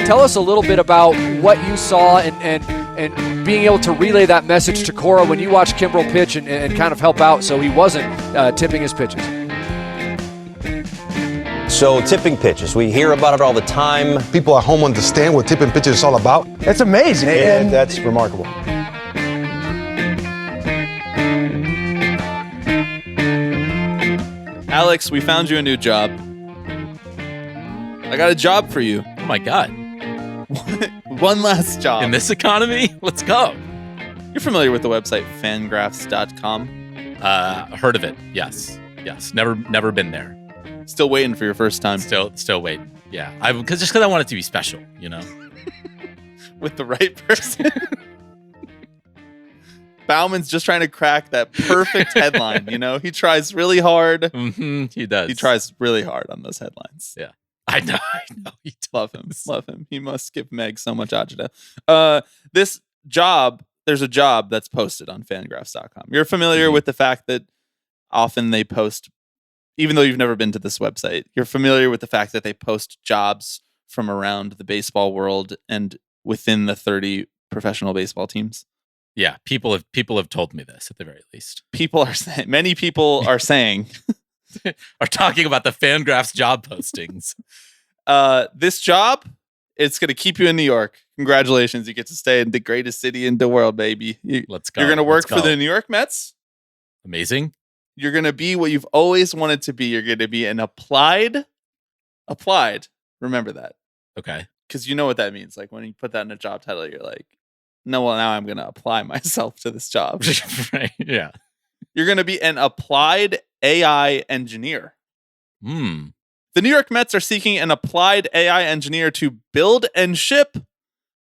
Tell us a little bit about what you saw and being able to relay that message to Cora when you watched Kimbrel pitch and kind of help out so he wasn't tipping his pitches. So tipping pitches, we hear about it all the time. People at home understand what tipping pitches is all about. It's amazing. And that's remarkable. Alex, we found you a new job. I got a job for you. Oh my God. One last job. In this economy? Let's go. You're familiar with the website fangraphs.com? Heard of it. Yes. Never been there. Still waiting for your first time. Still waiting. Yeah. Because I want it to be special, you know? With the right person. Bauman's just trying to crack that perfect headline, you know? He tries really hard. Mm-hmm, he does. He tries really hard on those headlines. Yeah. I know. He love him. He must give Meg so much agita. This job, there's a job that's posted on fangraphs.com. You're familiar with the fact that often they post, even though you've never been to this website, you're familiar with the fact that they post jobs from around the baseball world and within the 30 professional baseball teams. Yeah, people have told me this at the very least. Many people are saying are talking about the Fangraphs job postings. This job, it's going to keep you in New York. Congratulations, you get to stay in the greatest city in the world, baby. Let's go. You're going to work for the New York Mets. Amazing. You're going to be what you've always wanted to be. You're going to be an applied. Remember that. Okay. Because you know what that means. Like when you put that in a job title, you're like, no, well, now I'm going to apply myself to this job. Right. Yeah. You're going to be an applied AI engineer. The New York Mets are seeking an applied AI engineer to build and ship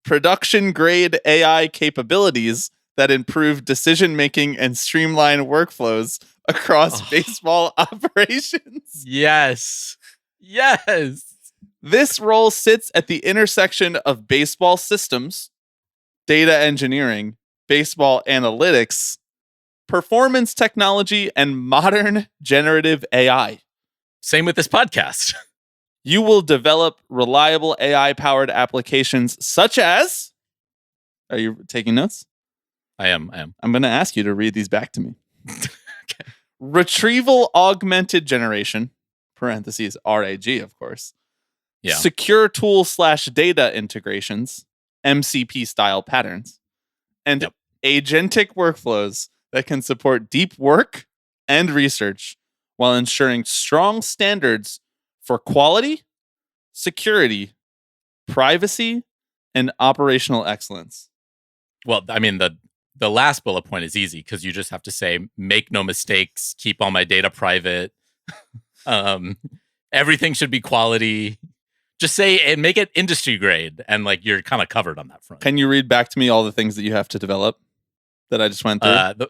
production-grade AI capabilities that improve decision-making and streamline workflows across baseball operations. Yes. This role sits at the intersection of baseball systems, data engineering, baseball analytics, performance technology, and modern generative AI. Same with this podcast. You will develop reliable AI-powered applications such as... Are you taking notes? I am. I'm going to ask you to read these back to me. Okay. Retrieval augmented generation, parentheses, RAG, of course. Yeah. Secure tool/data integrations, MCP style patterns, and agentic workflows that can support deep work and research while ensuring strong standards for quality, security, privacy, and operational excellence. Well, I mean, the last bullet point is easy because you just have to say, make no mistakes, keep all my data private. Everything should be quality. Just say and make it industry grade, and like you're kind of covered on that front. Can you read back to me all the things that you have to develop that I just went through?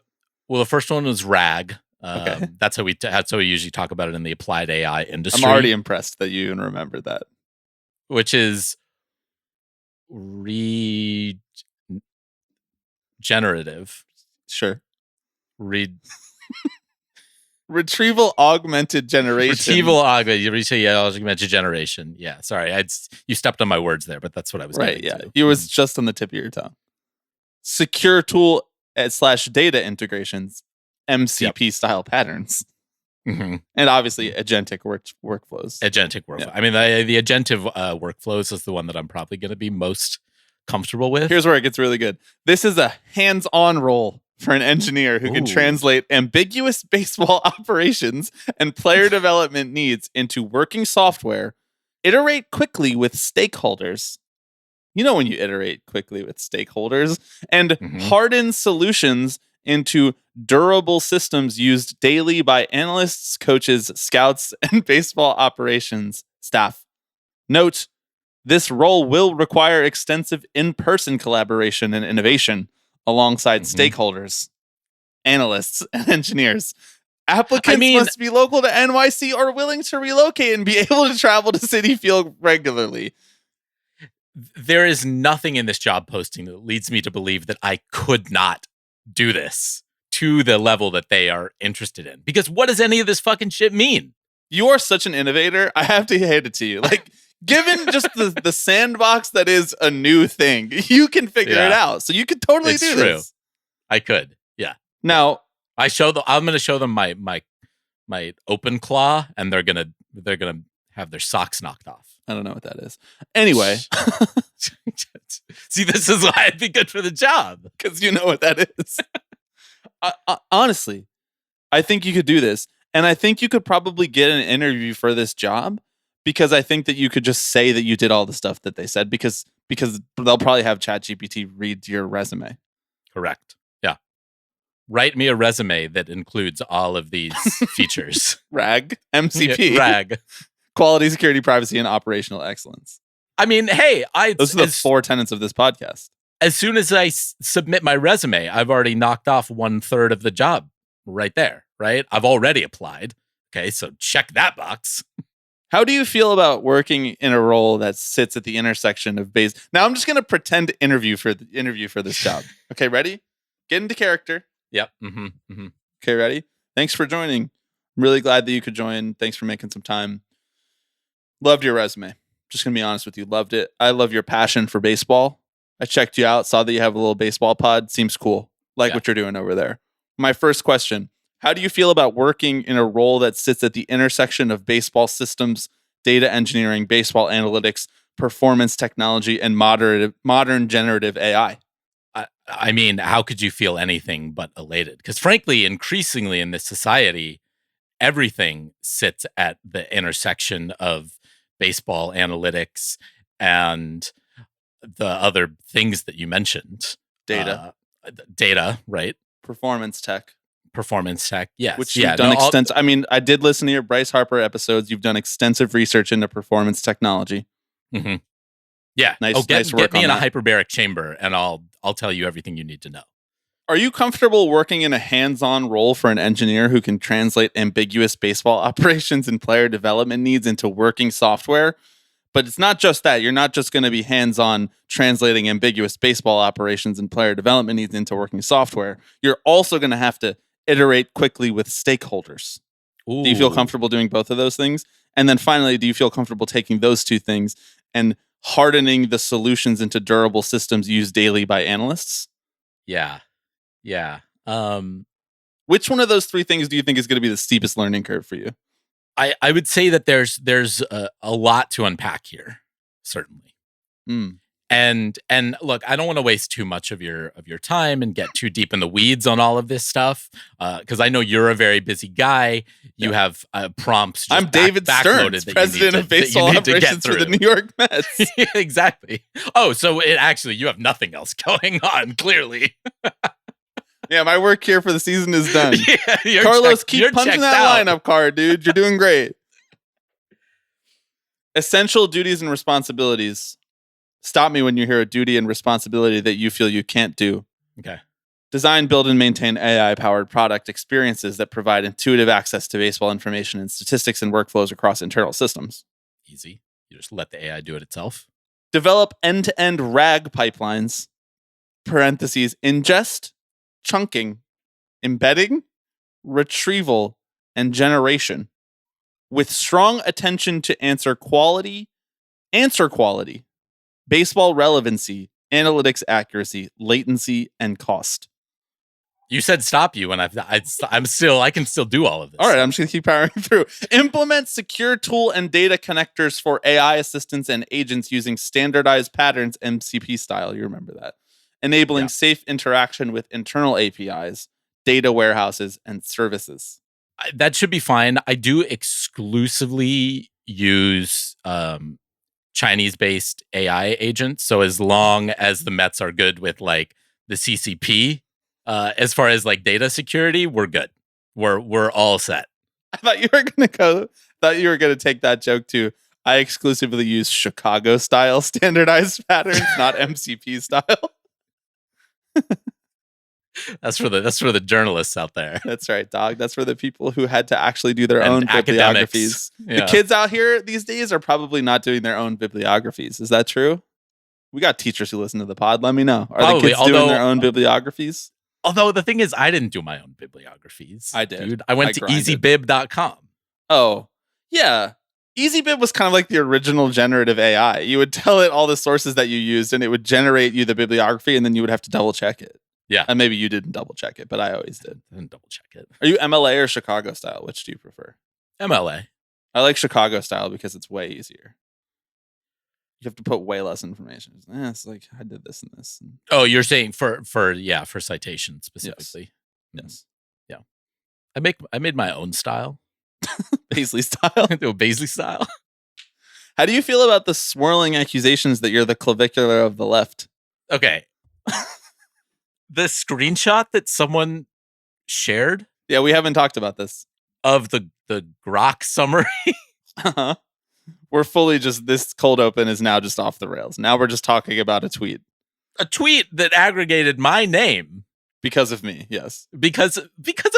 The first one was RAG. Okay. That's how we usually talk about it in the applied AI industry. I'm already impressed that you even remembered that. Which is regenerative. Sure. Retrieval augmented generation. Augmented generation. Yeah, sorry. You stepped on my words there, but that's what I was right. getting Yeah, to. it was just on the tip of your tongue. Secure tool / data integrations, MCP style patterns, and obviously agentic workflows. Agentic workflow. Yeah. I mean, the agentic workflows is the one that I'm probably going to be most comfortable with. Here's where it gets really good. This is a hands-on role for an engineer who can translate ambiguous baseball operations and player development needs into working software, iterate quickly with stakeholders. You know when you iterate quickly with stakeholders, and harden solutions into durable systems used daily by analysts, coaches, scouts, and baseball operations staff. Note, this role will require extensive in-person collaboration and innovation alongside stakeholders, analysts, and engineers. Applicants must be local to NYC or willing to relocate and be able to travel to Citi Field regularly. There is nothing in this job posting that leads me to believe that I could not do this to the level that they are interested in. Because what does any of this fucking shit mean? You are such an innovator. I have to hand it to you. Like, given just the sandbox that is a new thing, you can figure it out. So you could totally do this. I could. Yeah. Now, I'm going to show them my open claw, and they're gonna have their socks knocked off. I don't know what that is. Anyway, see, this is why I'd be good for the job, because you know what that is. Honestly, I think you could do this, and I think you could probably get an interview for this job, because I think that you could just say that you did all the stuff that they said, because they'll probably have ChatGPT read your resume. Correct. Yeah. Write me a resume that includes all of these features. RAG, MCP, RAG, quality, security, privacy, and operational excellence. I mean, hey, those are the 4 tenets of this podcast. As soon as I submit my resume, I've already knocked off 1/3 of the job right there, right? I've already applied. Okay, so check that box. How do you feel about working in a role that sits at the intersection of base? Now, I'm just going to pretend to interview for this job. Okay, ready? Get into character. Yep. Mm-hmm. Mm-hmm. Okay, ready? Thanks for joining. I'm really glad that you could join. Thanks for making some time. Loved your resume. Just going to be honest with you. Loved it. I love your passion for baseball. I checked you out, saw that you have a little baseball pod. Seems cool. Like what you're doing over there. My first question, how do you feel about working in a role that sits at the intersection of baseball systems, data engineering, baseball analytics, performance technology, and modern generative AI? I mean, how could you feel anything but elated? Because frankly, increasingly in this society, everything sits at the intersection of baseball analytics and the other things that you mentioned. Data, right? Performance tech, yes. Which you've done extensive. I mean, I did listen to your Bryce Harper episodes. You've done extensive research into performance technology. Mm-hmm. Yeah. Nice Get work me on in a that. hyperbaric chamber, and I'll tell you everything you need to know. Are you comfortable working in a hands-on role for an engineer who can translate ambiguous baseball operations and player development needs into working software? But it's not just that. You're not just going to be hands-on translating ambiguous baseball operations and player development needs into working software. You're also going to have to iterate quickly with stakeholders. Ooh. Do you feel comfortable doing both of those things? And then finally, do you feel comfortable taking those two things and hardening the solutions into durable systems used daily by analysts? Yeah. Which one of those 3 things do you think is going to be the steepest learning curve for you? I would say that there's a lot to unpack here, certainly. And look, I don't want to waste too much of your time and get too deep in the weeds on all of this stuff, because I know you're a very busy guy. You have prompts. I'm David Stearns, president of baseball operations for the New York Mets. Yeah, exactly. Oh, so you have nothing else going on, clearly. Yeah, my work here for the season is done. Yeah, Carlos, keep punching that out. lineup card, dude. You're doing great. Essential duties and responsibilities. Stop me when you hear a duty and responsibility that you feel you can't do. Okay. Design, build, and maintain AI-powered product experiences that provide intuitive access to baseball information and statistics and workflows across internal systems. Easy. You just let the AI do it itself. Develop end-to-end RAG pipelines, parentheses, ingest, chunking, embedding, retrieval, and generation, with strong attention to answer quality, baseball relevancy, analytics accuracy, latency, and cost. You said stop you, and I can still do all of this. All right, I'm just gonna keep powering through. Implement secure tool and data connectors for AI assistants and agents using standardized patterns, MCP style. You remember that. Enabling safe interaction with internal APIs, data warehouses, and services. That should be fine. I do exclusively use Chinese-based AI agents. So as long as the Mets are good with like the CCP, as far as like data security, we're good. We're all set. I thought you were gonna take that joke to. I exclusively use Chicago style standardized patterns, not MCP style. That's for the journalists out there. That's right, dog. That's for the people who had to actually do their own bibliographies. Yeah. The kids out here these days are probably not doing their own bibliographies. Is that true? We got teachers who listen to the pod. Let me know. Are the kids doing their own bibliographies? Although the thing is, I didn't do my own bibliographies. I did. Dude, I went to easybib.com. Oh, Yeah. EasyBib was kind of like the original generative AI. You would tell it all the sources that you used, and it would generate you the bibliography, and then you would have to double check it. Yeah. And maybe you didn't double check it, but I always did. I didn't double check it. Are you MLA or Chicago style? Which do you prefer? MLA. I like Chicago style because it's way easier. You have to put way less information. It's like, I did this and this. And Oh, you're saying for citation specifically. yes. Yeah. I made my own style. Paisley style. Do a Paisley style. How do you feel about the swirling accusations that you're the clavicular of the left? Okay. The screenshot that someone shared Yeah, we haven't talked about this. of the grok summary. Uh-huh. We're fully just, this cold open is now just off the rails. Now we're just talking about a tweet. A tweet that aggregated my name Because of me, yes. because of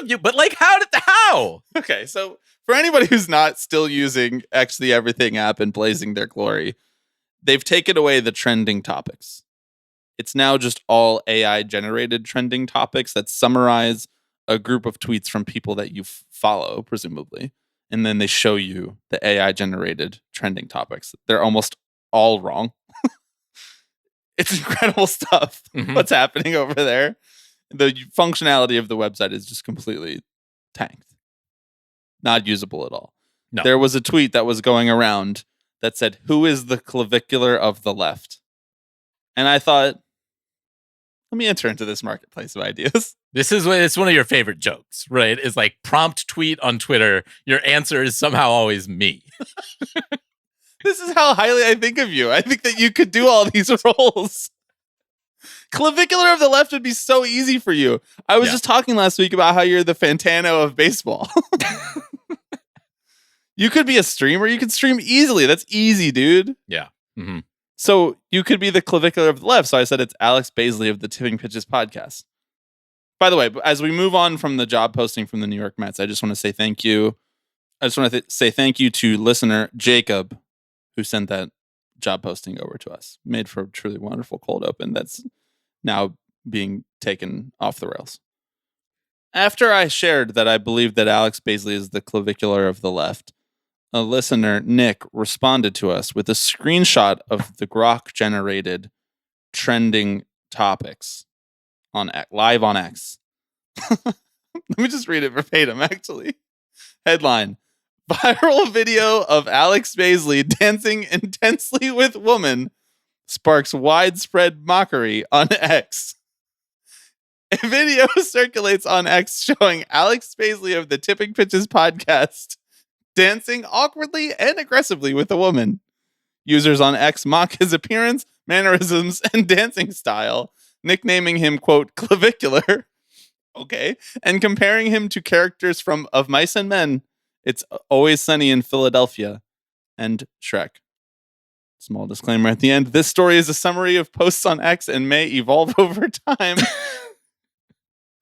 you. But like, how? Okay, so for anybody who's not still using X the Everything app and blazing their glory, they've taken away the trending topics. It's now just all AI generated trending topics that summarize a group of tweets from people that you follow, presumably. And then they show you the AI generated trending topics. They're almost all wrong. It's incredible stuff. Mhm. What's happening over there? The functionality of the website is just completely tanked. Not usable at all. No. There was a tweet that was going around that said, "Who is the clavicular of the left?" And I thought, let me enter into this marketplace of ideas. It's one of your favorite jokes, right? It's like prompt tweet on Twitter. Your answer is somehow always me. This is how highly I think of you. I think that you could do all these roles. Clavicular of the left would be so easy for you. I was just talking last week about how you're the Fantano of baseball. You could be a streamer. You could stream easily. That's easy, dude. Yeah. Mm-hmm. So you could be the clavicular of the left. So I said it's Alex Baisley of the Tipping Pitches podcast. By the way, as we move on from the job posting from the New York Mets, I just want to say thank you. I just want to say thank you to listener Jacob, who sent that job posting over to us. Made for a truly wonderful cold open that's now being taken off the rails. After I shared that I believe that Alex Baisley is the clavicular of the left, a listener, Nick, responded to us with a screenshot of the grok generated trending topics on live on X. Let me just read it verbatim, actually. Headline: Viral video of Alex Baisley dancing intensely with woman sparks widespread mockery on X. A video circulates on X showing Alex Baisley of the Tipping Pitches podcast dancing awkwardly and aggressively with a woman. Users on X mock his appearance, mannerisms, and dancing style, nicknaming him, quote, clavicular. Okay. And comparing him to characters from Of Mice and Men, It's Always Sunny in Philadelphia, and Shrek. Small disclaimer at the end. This story is a summary of posts on X and may evolve over time.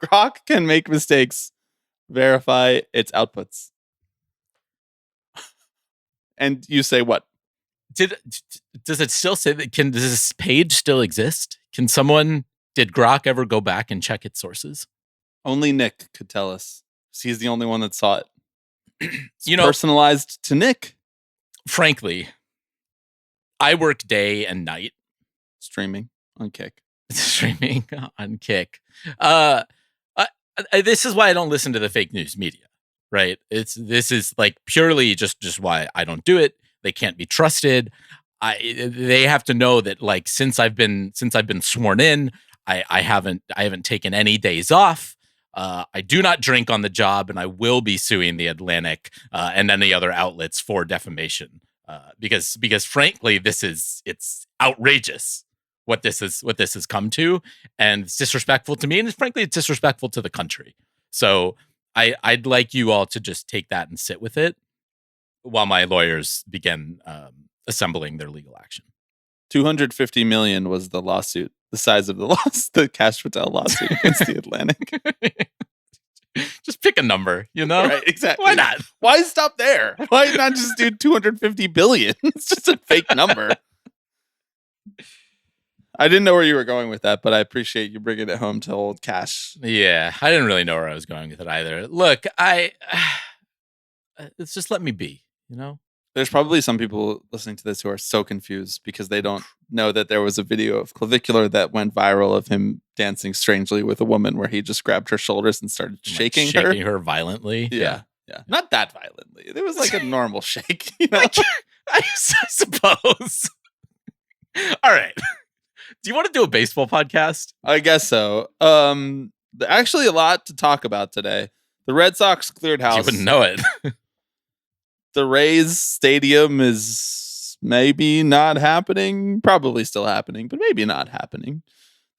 Grok can make mistakes. Verify its outputs. And you say what? Does it still say that? Does this page still exist? Did Grok ever go back and check its sources? Only Nick could tell us. He's the only one that saw it. It's You know, personalized to Nick. frankly, I work day and night Streaming on Kick. streaming on Kick. This is why I don't listen to the fake news media, right? This is like purely just why I don't do it. They can't be trusted. They have to know that, like, since I've been sworn in, I haven't taken any days off. I do not drink on the job, and I will be suing the Atlantic and any other outlets for defamation because frankly, it's outrageous what this has come to, and it's disrespectful to me, and frankly, it's disrespectful to the country. So I'd like you all to just take that and sit with it while my lawyers begin assembling their legal action. $250 million was the lawsuit. The size of the Cash Patel lawsuit against the Atlantic. Just pick a number, you know? Right, exactly. Why not? Why stop there? Why not just do 250 billion? It's just a fake number. I didn't know where you were going with that, but I appreciate you bringing it home to old Cash. Yeah, I didn't really know where I was going with it either. Look, it's just let me be. You know? There's probably some people listening to this who are so confused because they don't know that there was a video of Clavicular that went viral of him dancing strangely with a woman where he just grabbed her shoulders and started shaking her violently. Yeah. Not that violently. It was like a normal shake. You know? Like, I suppose. All right. Do you want to do a baseball podcast? I guess so. Actually, a lot to talk about today. The Red Sox cleared house. You wouldn't know it. The Rays stadium is maybe not happening. Probably still happening, but maybe not happening.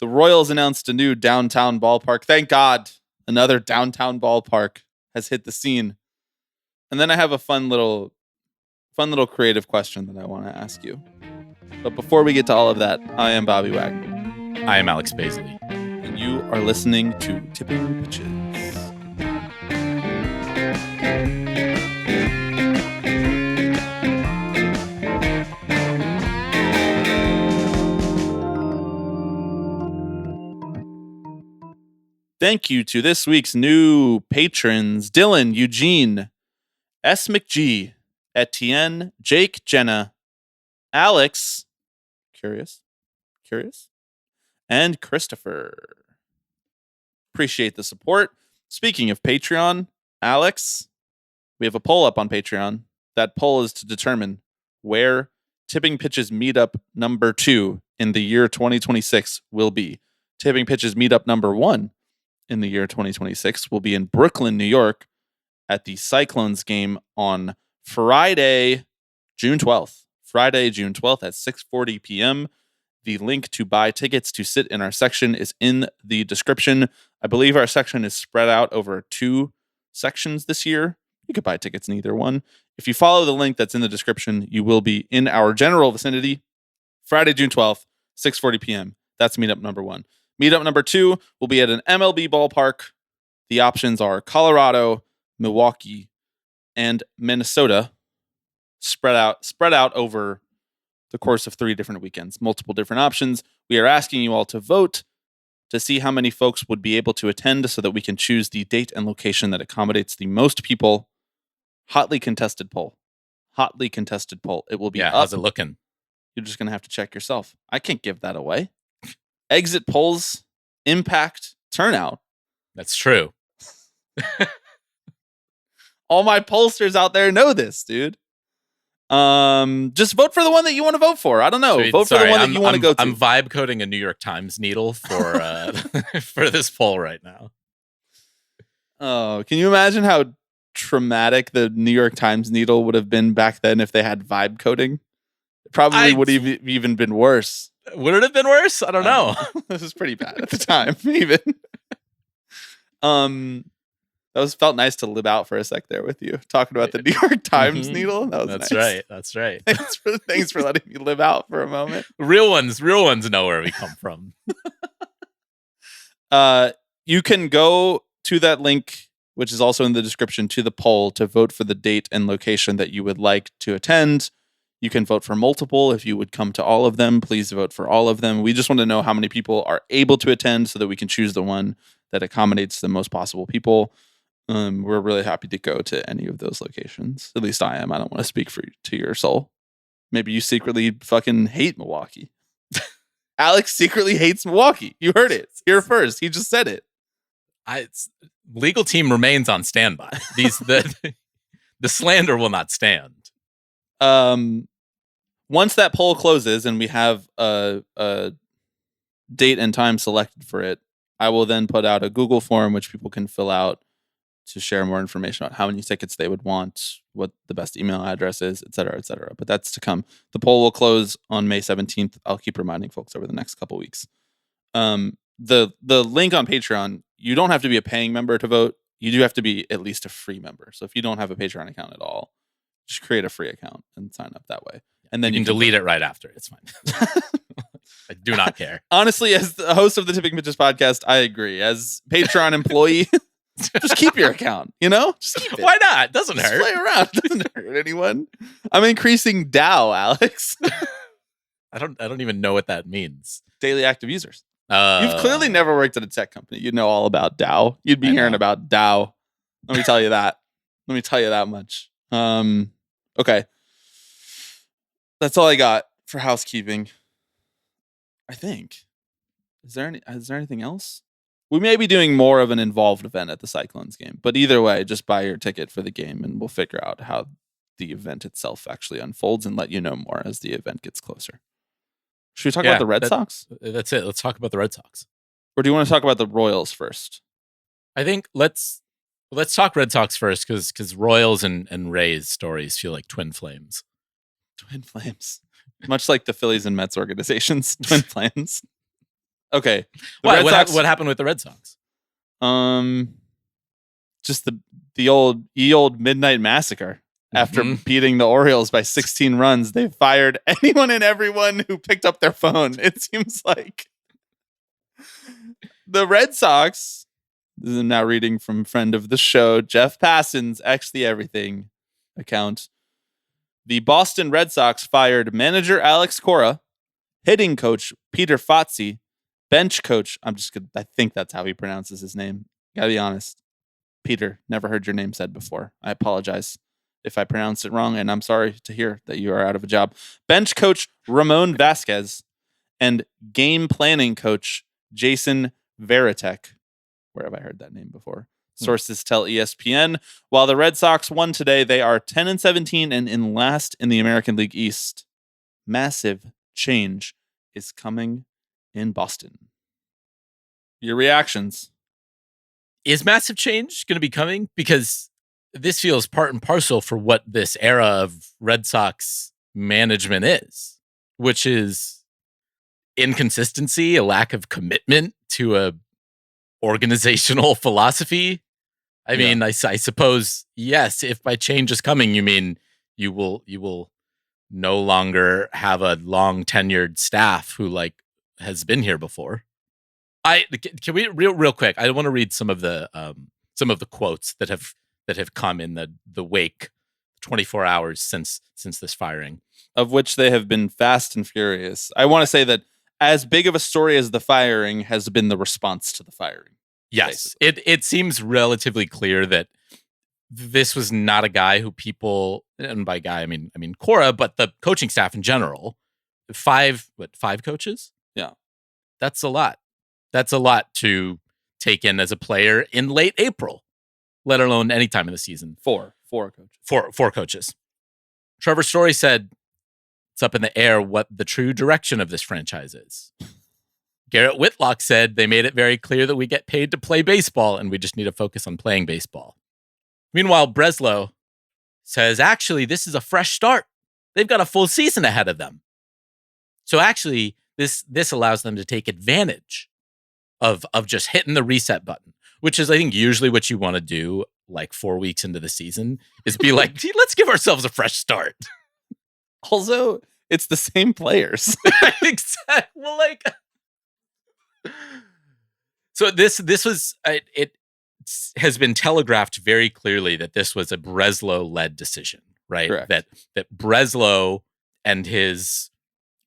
The Royals announced a new downtown ballpark. Thank God, another downtown ballpark has hit the scene. And then I have a fun little creative question that I want to ask you. But before we get to all of that, I am Bobby Wagner. I am Alex Paisley. And you are listening to Tipping Pitches. Thank you to this week's new patrons, Dylan, Eugene, S. McGee, Etienne, Jake, Jenna, Alex, Curious, and Christopher. Appreciate the support. Speaking of Patreon, Alex, we have a poll up on Patreon. That poll is to determine where Tipping Pitches Meetup number 2 in the year 2026 will be. Tipping Pitches Meetup number 1 in the year 2026 will be in Brooklyn, New York at the Cyclones game on Friday, June 12th. Friday, June 12th at 6:40 p.m. The link to buy tickets to sit in our section is in the description. I believe our section is spread out over 2 sections this year. You could buy tickets in either one. If you follow the link that's in the description, you will be in our general vicinity. Friday, June 12th, 6:40 p.m. That's meetup number 1. Meetup number 2 will be at an MLB ballpark. The options are Colorado, Milwaukee, and Minnesota, spread out over the course of 3 different weekends, multiple different options. We are asking you all to vote to see how many folks would be able to attend so that we can choose the date and location that accommodates the most people. Hotly contested poll. It will be up. How's it looking? You're just going to have to check yourself. I can't give that away. Exit polls, impact, turnout. That's true. All my pollsters out there know this, dude. Just vote for the one that you want to vote for. I don't know. Sweet. Vote for the one that you want to go to. I'm vibe coding a New York Times needle for for this poll right now. Oh, can you imagine how traumatic the New York Times needle would have been back then if they had vibe coding? It probably would have even been worse. Would it have been worse? I don't know. This was pretty bad at the time, even. That felt nice to live out for a sec there with you, talking about the New York Times needle. That's nice. That's right. Thanks for letting me live out for a moment. Real ones know where we come from. You can go to that link, which is also in the description, to the poll to vote for the date and location that you would like to attend. You can vote for multiple. If you would come to all of them, please vote for all of them. We just want to know how many people are able to attend so that we can choose the one that accommodates the most possible people. We're really happy to go to any of those locations. At least I am. I don't want to speak to your soul. Maybe you secretly fucking hate Milwaukee. Alex secretly hates Milwaukee. You heard it here first. He just said it. Legal team remains on standby. The slander will not stand. Once that poll closes and we have a date and time selected for it, I will then put out a Google form which people can fill out to share more information about how many tickets they would want, what the best email address is, et cetera, et cetera. But that's to come. The poll will close on May 17th. I'll keep reminding folks over the next couple weeks. The link on Patreon, you don't have to be a paying member to vote. You do have to be at least a free member. So if you don't have a Patreon account at all, just create a free account and sign up that way. And then you can delete it right after. It's fine. I do not care. Honestly, as the host of the Tipping Pitches podcast, I agree. As Patreon employee, just keep your account, Just keep it. Why not? It doesn't hurt. Play around. It doesn't hurt anyone. I'm increasing DAO, Alex. I don't even know what that means. Daily active users. You've clearly never worked at a tech company. You know all about DAO. You'd be hearing about DAO. Let me tell you that. Let me tell you that much. Okay. That's all I got for housekeeping. I think. Is there anything else? We may be doing more of an involved event at the Cyclones game, but either way, just buy your ticket for the game and we'll figure out how the event itself actually unfolds and let you know more as the event gets closer. Should we talk about the Red Sox? That's it. Let's talk about the Red Sox. Or do you want to talk about the Royals first? I think let's talk Red Sox first because Royals and Rays stories feel like twin flames. Twin flames. Much like the Phillies and Mets organizations. Twin flames. Okay. What happened with the Red Sox? Just the old midnight massacre. After beating the Orioles by 16 runs, they fired anyone and everyone who picked up their phone. It seems like the Red Sox. This is now reading from friend of the show, Jeff Passon's X the Everything account. The Boston Red Sox fired manager Alex Cora, hitting coach Peter Fozzi, bench coach. I think that's how he pronounces his name. Gotta be honest. Peter, never heard your name said before. I apologize if I pronounced it wrong, and I'm sorry to hear that you are out of a job. Bench coach Ramon Vasquez and game planning coach Jason Veritek. Where have I heard that name before? Sources tell ESPN. While the Red Sox won today, they are 10-17 and in last in the American League East. Massive change is coming in Boston. Your reactions? Is massive change going to be coming? Because this feels part and parcel for what this era of Red Sox management is, which is inconsistency, a lack of commitment to a organizational philosophy. I mean, I suppose, yes, if by change is coming, you mean you will no longer have a long tenured staff who has been here before. Can we real quick? I want to read some of the quotes that have come in the wake 24 hours since this firing, of which they have been fast and furious. I want to say that as big of a story as the firing has been the response to the firing. Yes, it seems relatively clear that this was not a guy who people, and by guy I mean Cora, but the coaching staff in general. Five coaches? Yeah, that's a lot. That's a lot to take in as a player in late April, let alone any time in the season. Four coaches. Four coaches. Trevor Story said it's up in the air what the true direction of this franchise is. Garrett Whitlock said they made it very clear that we get paid to play baseball and we just need to focus on playing baseball. Meanwhile, Breslow says, actually, this is a fresh start. They've got a full season ahead of them. So actually, this allows them to take advantage of just hitting the reset button, which is, I think, usually what you want to do 4 weeks into the season is be like, let's give ourselves a fresh start. Also, it's the same players. Exactly. Well, so this was it has been telegraphed very clearly that this was a Breslow-led decision, right? Correct. That Breslow and his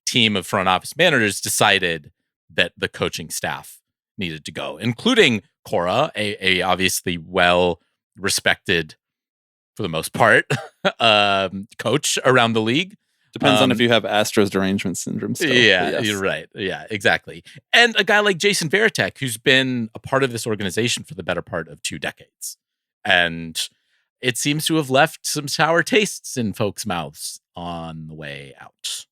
team of front office managers decided that the coaching staff needed to go, including Cora, a obviously well-respected, for the most part, coach around the league. Depends on if you have Astros derangement syndrome still. Yeah, yes. You're right. Yeah, exactly. And a guy like Jason Veritek, who's been a part of this organization for the better part of 2 decades. And it seems to have left some sour tastes in folks' mouths on the way out.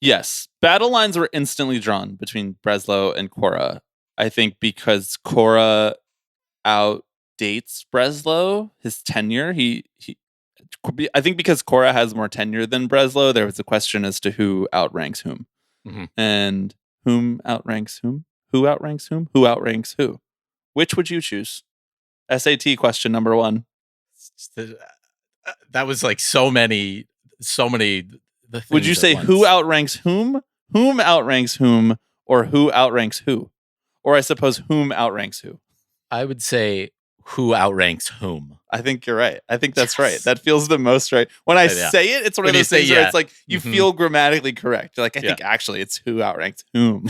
Yes. Battle lines were instantly drawn between Breslow and Cora. I think because Cora outdates Breslow, his tenure, I think because Cora has more tenure than Breslow, there was a question as to who outranks whom. Mm-hmm. And whom outranks whom? Who outranks whom? Who outranks who? Which would you choose? SAT question number 1. That was so many. Would you say who outranks whom outranks whom, or who outranks who? Or I suppose whom outranks who? I would say who outranks whom. I think you're right. I think that's right. That feels the most right. When I say it, it's one of those things where it's like you feel grammatically correct. You're like, I think actually it's who outranks whom.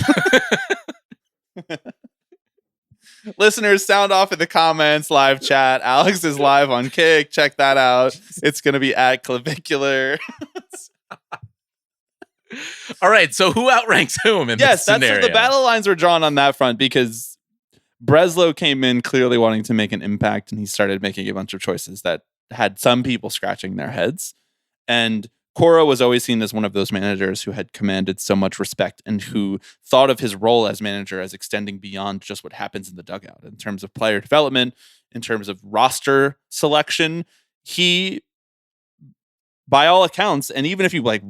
Listeners, sound off in the comments, live chat. Alex is live on Kick. Check that out. It's going to be at Clavicular. All right, so who outranks whom in this scenario? The battle lines are drawn on that front because Breslow came in clearly wanting to make an impact, and he started making a bunch of choices that had some people scratching their heads. And Cora was always seen as one of those managers who had commanded so much respect and who thought of his role as manager as extending beyond just what happens in the dugout in terms of player development, in terms of roster selection. He, by all accounts, and even if you like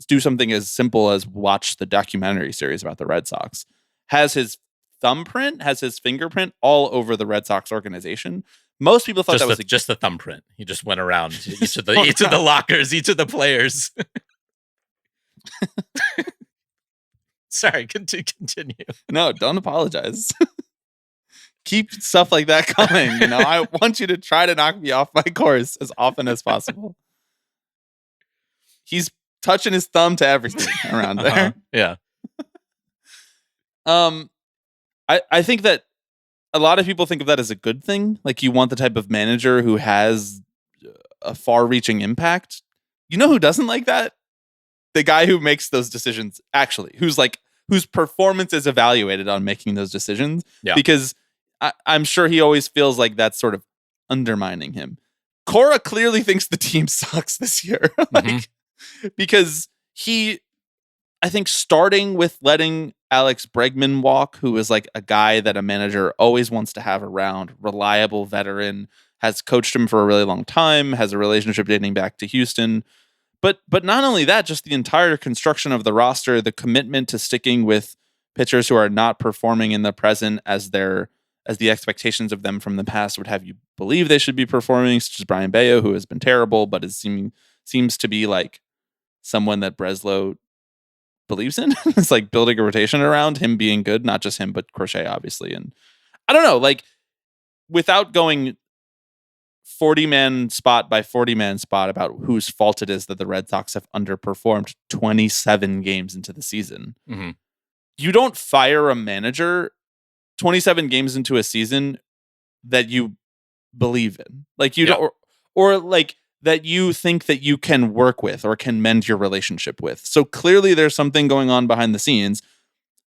do something as simple as watch the documentary series about the Red Sox, has his thumbprint, has his fingerprint all over the Red Sox organization. Most people thought just the thumbprint. He just went around each of the lockers, each of the players. Sorry, continue. No, don't apologize. Keep stuff like that coming. You know, I want you to try to knock me off my course as often as possible. He's touching his thumb to everything around there. Yeah. I think that a lot of people think of that as a good thing. Like, you want the type of manager who has a far-reaching impact. You know who doesn't like that? The guy who makes those decisions, actually, whose performance is evaluated on making those decisions. Yeah. Because I'm sure he always feels like that's sort of undermining him. Cora clearly thinks the team sucks this year. Because I think starting with letting Alex Bregman walk, who is like a guy that a manager always wants to have around, reliable veteran, has coached him for a really long time, has a relationship dating back to Houston. But not only that, just the entire construction of the roster, the commitment to sticking with pitchers who are not performing in the present as the expectations of them from the past would have you believe they should be performing, such as Brian Bayo, who has been terrible, but seems to be like someone that Breslow believes in. It's like building a rotation around him being good, not just him, but Crochet, obviously. And I don't know, like, without going 40-man spot by 40-man spot about whose fault it is that the Red Sox have underperformed 27 games into the season. Mm-hmm. You don't fire a manager 27 games into a season that you believe in. Like, you don't, or like, that you think that you can work with or can mend your relationship with. So clearly there's something going on behind the scenes.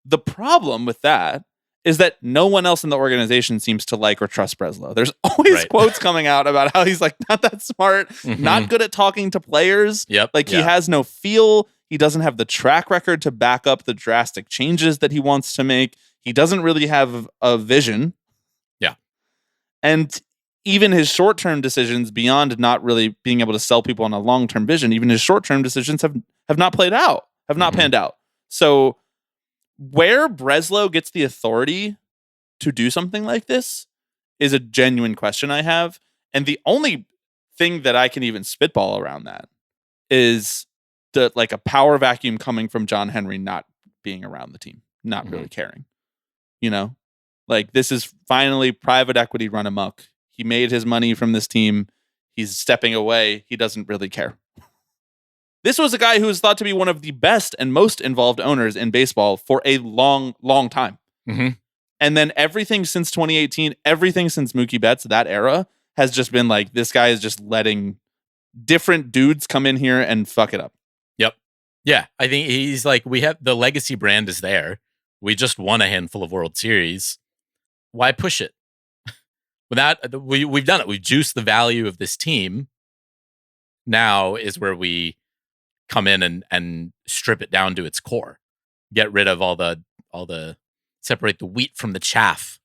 The problem with that is that no one else in the organization seems to like or trust Breslow. There's always quotes coming out about how he's like not that smart, not good at talking to players. He has no feel. He doesn't have the track record to back up the drastic changes that he wants to make. He doesn't really have a vision. Yeah. And even his short-term decisions, beyond not really being able to sell people on a long-term vision, even his short-term decisions have not played out, have not panned out. So where Breslow gets the authority to do something like this is a genuine question I have. And the only thing that I can even spitball around that is like a power vacuum coming from John Henry not being around the team, not really caring. You know, like, this is finally private equity run amok. He made his money from this team. He's stepping away. He doesn't really care. This was a guy who was thought to be one of the best and most involved owners in baseball for a long, long time. Mm-hmm. And then everything since 2018, everything since Mookie Betts, that era, has just been like, this guy is just letting different dudes come in here and fuck it up. Yep. Yeah. I think he's like, we have the legacy brand is there. We just won a handful of World Series. Why push it? We've done it. We've juiced the value of this team. Now is where we come in and strip it down to its core. Get rid of all the separate the wheat from the chaff.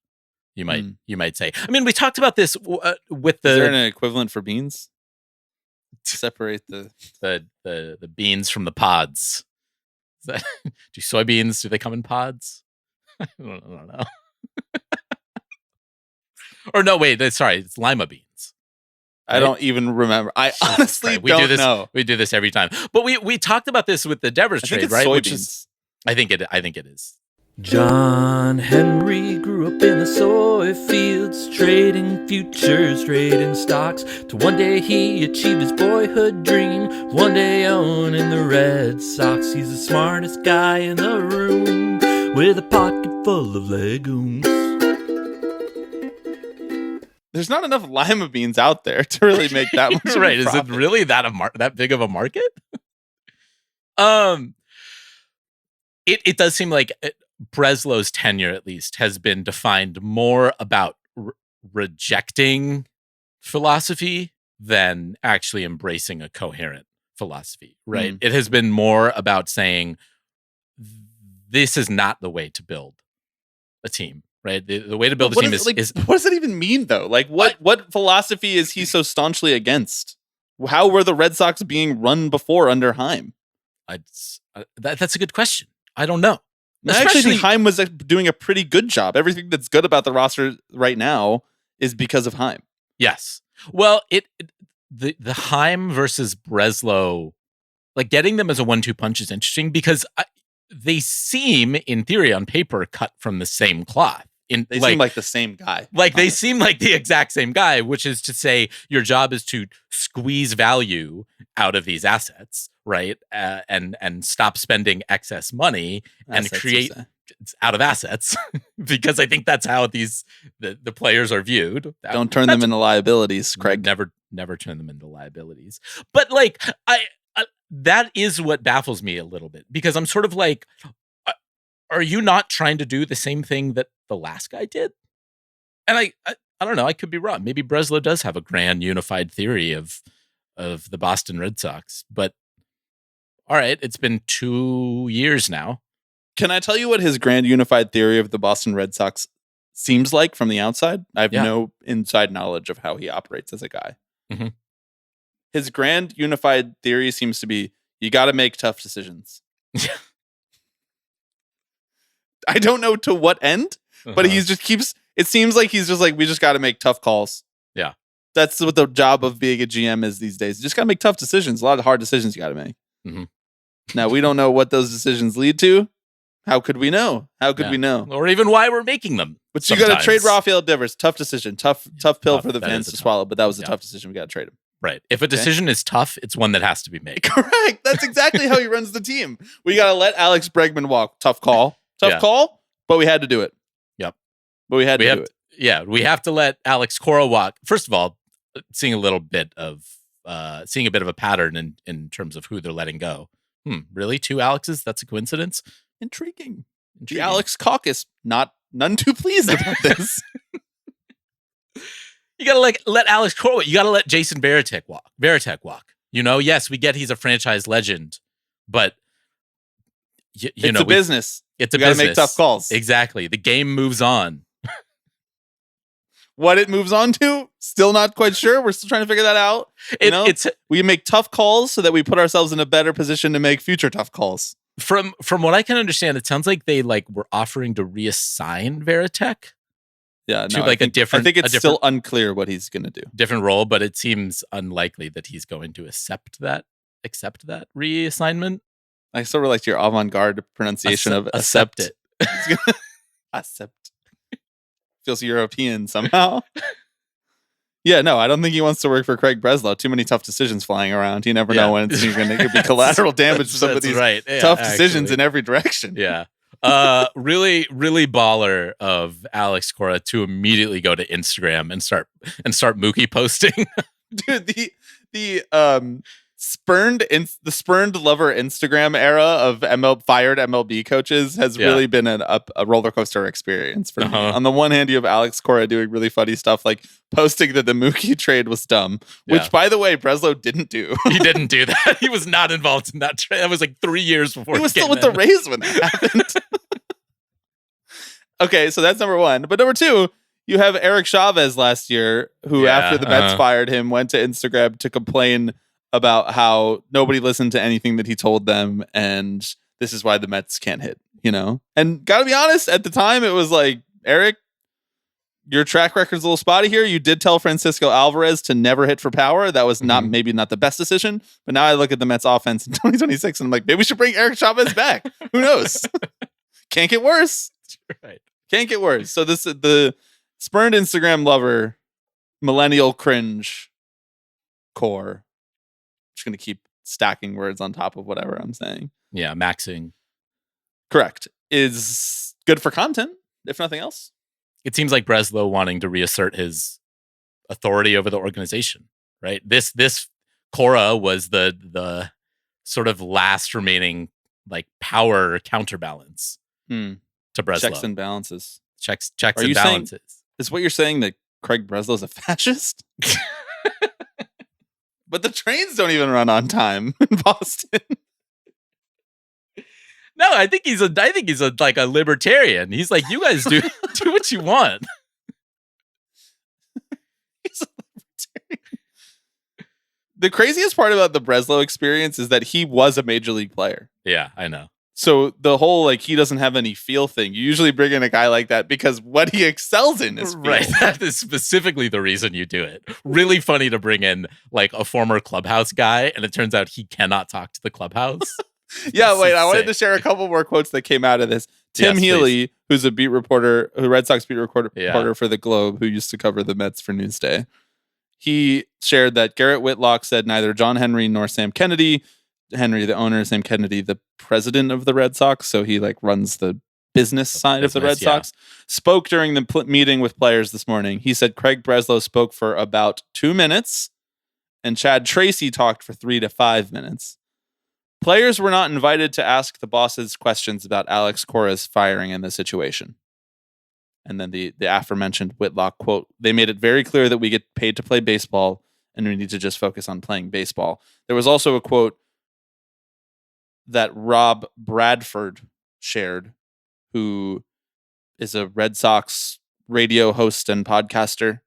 You might say. I mean, we talked about this with the. Is there an equivalent for beans? Separate the beans from the pods. Do soybeans? Do they come in pods? I don't know. Or no, wait. Sorry, it's lima beans. Right? I don't even remember. I honestly don't know. We do this every time. But we talked about this with the Devers trade, right? Soybeans. I think it is. John Henry grew up in the soy fields, trading futures, trading stocks, to one day he achieved his boyhood dream, one day owning the Red Sox. He's the smartest guy in the room, with a pocket full of legumes. there's not enough lima beans out there to really make that much. Right? Of a Is it profit. really that big of a market? It does seem like Breslow's tenure, at least, has been defined more about rejecting philosophy than actually embracing a coherent philosophy, right? It has been more about saying, this is not the way to build a team, right? The way to build a team is what does it even mean, though? Like, what philosophy is he so staunchly against? How were the Red Sox being run before under Heim? That's a good question. I don't know. I actually think Heim was doing a pretty good job. Everything that's good about the roster right now is because of Heim. Yes. Well, the Heim versus Breslow, like getting them as a 1-2 punch is interesting because they seem, in theory, on paper, cut from the same cloth. They seem like the same guy. Like they seem like the exact same guy, which is to say your job is to squeeze value out of these assets, right? And stop spending excess money and create out of assets because I think that's how the players are viewed. Don't turn them into liabilities, Craig. Never turn them into liabilities. But like that is what baffles me a little bit because I'm sort of like, are you not trying to do the same thing that the last guy did? And I don't know. I could be wrong. Maybe Breslow does have a grand unified theory of the Boston Red Sox. But all right, it's been 2 years now. Can I tell you what his grand unified theory of the Boston Red Sox seems like from the outside? I have no inside knowledge of how he operates as a guy. Mm-hmm. His grand unified theory seems to be, you got to make tough decisions. I don't know to what end, but he just keeps, it seems like he's just like, we just got to make tough calls. Yeah. That's what the job of being a GM is these days. You just got to make tough decisions. A lot of hard decisions you got to make. Mm-hmm. Now, we don't know what those decisions lead to. How could we know? How could we know? Or even why we're making them. But you got to trade Rafael Devers. Tough decision. Tough pill for the fans to swallow, but that was a tough decision. We got to trade him. Right. If a decision is tough, it's one that has to be made. Correct. That's exactly how he runs the team. We got to let Alex Bregman walk. Tough call. Tough call, but we had to do it. Yep. But we had to do it. Yeah, we have to let Alex Cora walk. First of all, seeing a bit of a pattern in terms of who they're letting go. Really? 2 Alexes? That's a coincidence? Intriguing. The Alex caucus, none too pleased about this. You gotta let Alex Cora. You gotta let Jason Varitek walk. You know, yes, we get he's a franchise legend, but it's a business. It's a business. Gotta make tough calls. Exactly. The game moves on. What it moves on to, still not quite sure. We're still trying to figure that out. We make tough calls so that we put ourselves in a better position to make future tough calls. From what I can understand, it sounds like they were offering to reassign Varitek. Yeah, to a different. I think it's still unclear what he's going to do. Different role, but it seems unlikely that he's going to accept that reassignment. I sort of liked your avant-garde pronunciation of accept it. Accept. Feels European somehow. Yeah, no, I don't think he wants to work for Craig Breslow. Too many tough decisions flying around. You never know when it's going to be collateral damage to some of these tough decisions in every direction. Yeah. Really, really baller of Alex Cora to immediately go to Instagram and start Mookie posting. Dude, the spurned lover Instagram era of fired MLB coaches has really been a roller coaster experience for me. On the one hand, you have Alex Cora doing really funny stuff like posting that the Mookie trade was dumb, which by the way, Breslow didn't do. He didn't do that. He was not involved in that trade. That was 3 years before he was still with the Rays when that happened. Okay, so that's number one. But number two, you have Eric Chavez last year, who after the Mets fired him, went to Instagram to complain about how nobody listened to anything that he told them, and this is why the Mets can't hit, And gotta be honest, at the time, it was like, Eric, your track record's a little spotty here. You did tell Francisco Alvarez to never hit for power. That was maybe not the best decision, but now I look at the Mets offense in 2026, and I'm like, maybe we should bring Eric Chavez back. Who knows? Can't get worse. Right. Can't get worse. So this is the spurned Instagram lover, millennial cringe core. Just going to keep stacking words on top of whatever I'm saying. Yeah, maxing. Correct. Is good for content, if nothing else. It seems like Breslow wanting to reassert his authority over the organization, right? This Cora was the sort of last remaining like power counterbalance to Breslow. Checks and balances. Checks Are and you saying- balances. Is what you're saying that Craig Breslow is a fascist? But the trains don't even run on time in Boston. No, I think he's like a libertarian. He's like, you guys do what you want. He's a libertarian. The craziest part about the Breslow experience is that he was a major league player. Yeah, I know. So the whole like he doesn't have any feel thing. You usually bring in a guy like that because what he excels in is feel. Right. That is specifically the reason you do it. Really funny to bring in like a former clubhouse guy, and it turns out he cannot talk to the clubhouse. Yeah, It's wait, I wanted insane. to share a couple more quotes that came out of this. Tim Yes, Healy, who's a beat reporter, a Red Sox beat reporter Yeah. for the Globe, who used to cover the Mets for Newsday. He shared that Garrett Whitlock said neither John Henry nor Sam Kennedy, Henry the owner, Sam Kennedy the president of the Red Sox, so he like runs the business side of the Red business, yeah. Sox, spoke during the meeting with players this morning. He said Craig Breslow spoke for about 2 minutes, and Chad Tracy talked for 3 to 5 minutes. Players were not invited to ask the bosses questions about Alex Cora's firing in the situation. And then the aforementioned Whitlock quote, they made it very clear that we get paid to play baseball and we need to just focus on playing baseball. There was also a quote that Rob Bradford shared, who is a Red Sox radio host and podcaster.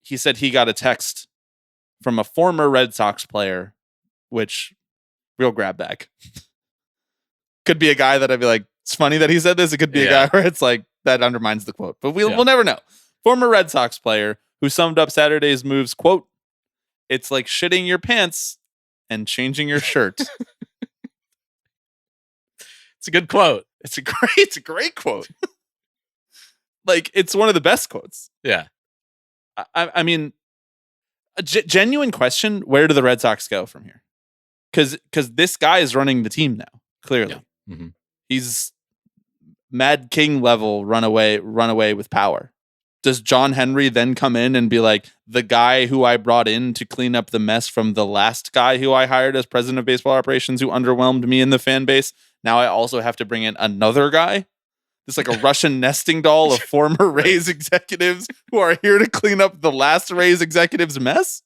He said he got a text from a former Red Sox player, which real grab bag. Could be a guy that I'd be like, it's funny that he said this. It could be a guy where it's like, that undermines the quote. But we'll never know. Former Red Sox player who summed up Saturday's moves, quote, it's like shitting your pants and changing your shirt. It's a good quote. It's a great quote. Like, it's one of the best quotes. Yeah. I mean, a genuine question, where do the Red Sox go from here? Because this guy is running the team now, clearly. Yeah. Mm-hmm. He's Mad King level runaway with power. Does John Henry then come in and be like, the guy who I brought in to clean up the mess from the last guy who I hired as president of baseball operations who underwhelmed me in the fan base? Now I also have to bring in another guy? It's like a Russian nesting doll of former Rays executives who are here to clean up the last Rays executives' mess?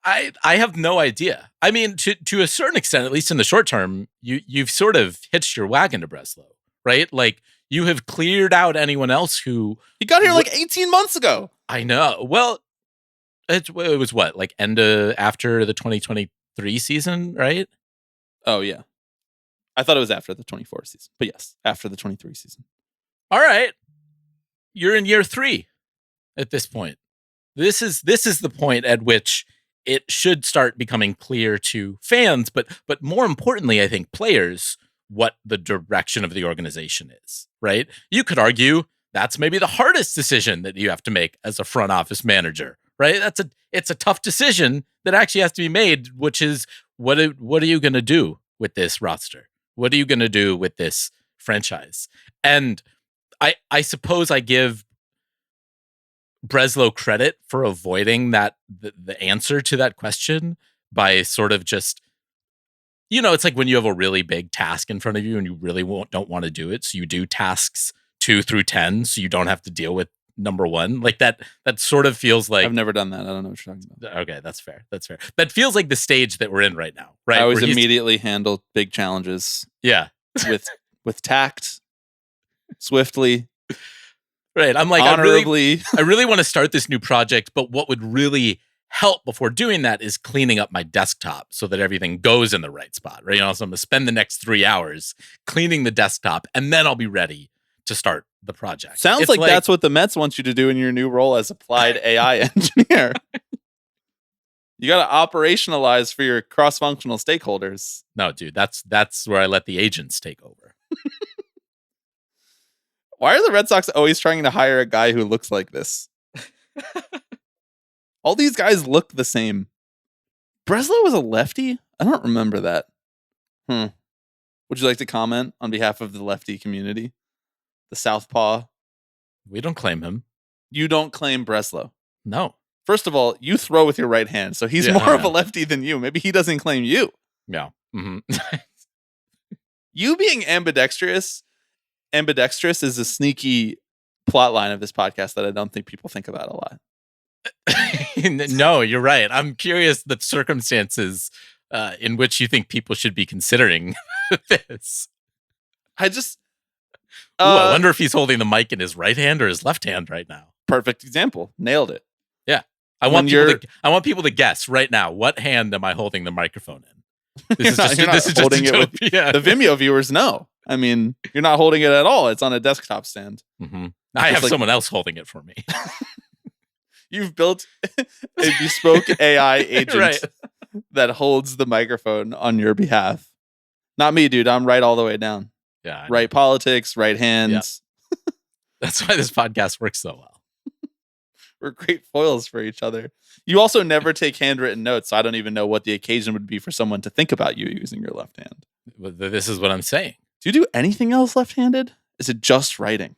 I have no idea. I mean, to a certain extent, at least in the short term, you've sort of hitched your wagon to Breslow, right? Like, you have cleared out anyone else who... He got here like 18 months ago. I know. Well, it was what? Like after the 2023 season, right? Oh, yeah. I thought it was after the 24 season. But yes, after the 23 season. All right. You're in year 3 at this point. This is the point at which it should start becoming clear to fans, but more importantly, I think players, what the direction of the organization is, right? You could argue that's maybe the hardest decision that you have to make as a front office manager, right? It's a tough decision that actually has to be made, which is what are you going to do with this roster? What are you going to do with this franchise? And I suppose I give Breslow credit for avoiding that the answer to that question by sort of just, it's like when you have a really big task in front of you and you really don't want to do it, so you do tasks 2 through 10 so you don't have to deal with number 1. Like that sort of feels like... I've never done that. I don't know what you're talking about. Okay, that's fair. That feels like the stage that we're in right now, right? I always immediately handle big challenges. Yeah. with tact, swiftly. Right. I'm like, honorably. I really want to start this new project, but what would really help before doing that is cleaning up my desktop so that everything goes in the right spot, right? So I'm going to spend the next 3 hours cleaning the desktop, and then I'll be ready to start the project. Sounds like that's what the Mets want you to do in your new role as applied AI engineer. You got to operationalize for your cross-functional stakeholders. No, dude, that's where I let the agents take over. Why are the Red Sox always trying to hire a guy who looks like this? All these guys look the same. Breslow was a lefty? I don't remember that. Would you like to comment on behalf of the lefty community? The Southpaw? We don't claim him. You don't claim Breslow. No. First of all, you throw with your right hand, so he's more of a lefty than you. Maybe he doesn't claim you. Yeah. Mm-hmm. You being ambidextrous is a sneaky plot line of this podcast that I don't think people think about a lot. No, you're right. I'm curious the circumstances in which you think people should be considering this. I just... I wonder if he's holding the mic in his right hand or his left hand right now. Perfect example. Nailed it. Yeah. I want people to guess right now, what hand am I holding the microphone in? This is just a joke. Yeah. The Vimeo viewers know. I mean, you're not holding it at all. It's on a desktop stand. Mm-hmm. I have someone else holding it for me. You've built a bespoke AI agent that holds the microphone on your behalf. Not me, dude. I'm right all the way down. Yeah. Right politics, right hands. Yeah. That's why this podcast works so well. We're great foils for each other. You also never take handwritten notes, so I don't even know what the occasion would be for someone to think about you using your left hand. This is what I'm saying. Do you do anything else left-handed? Is it just writing?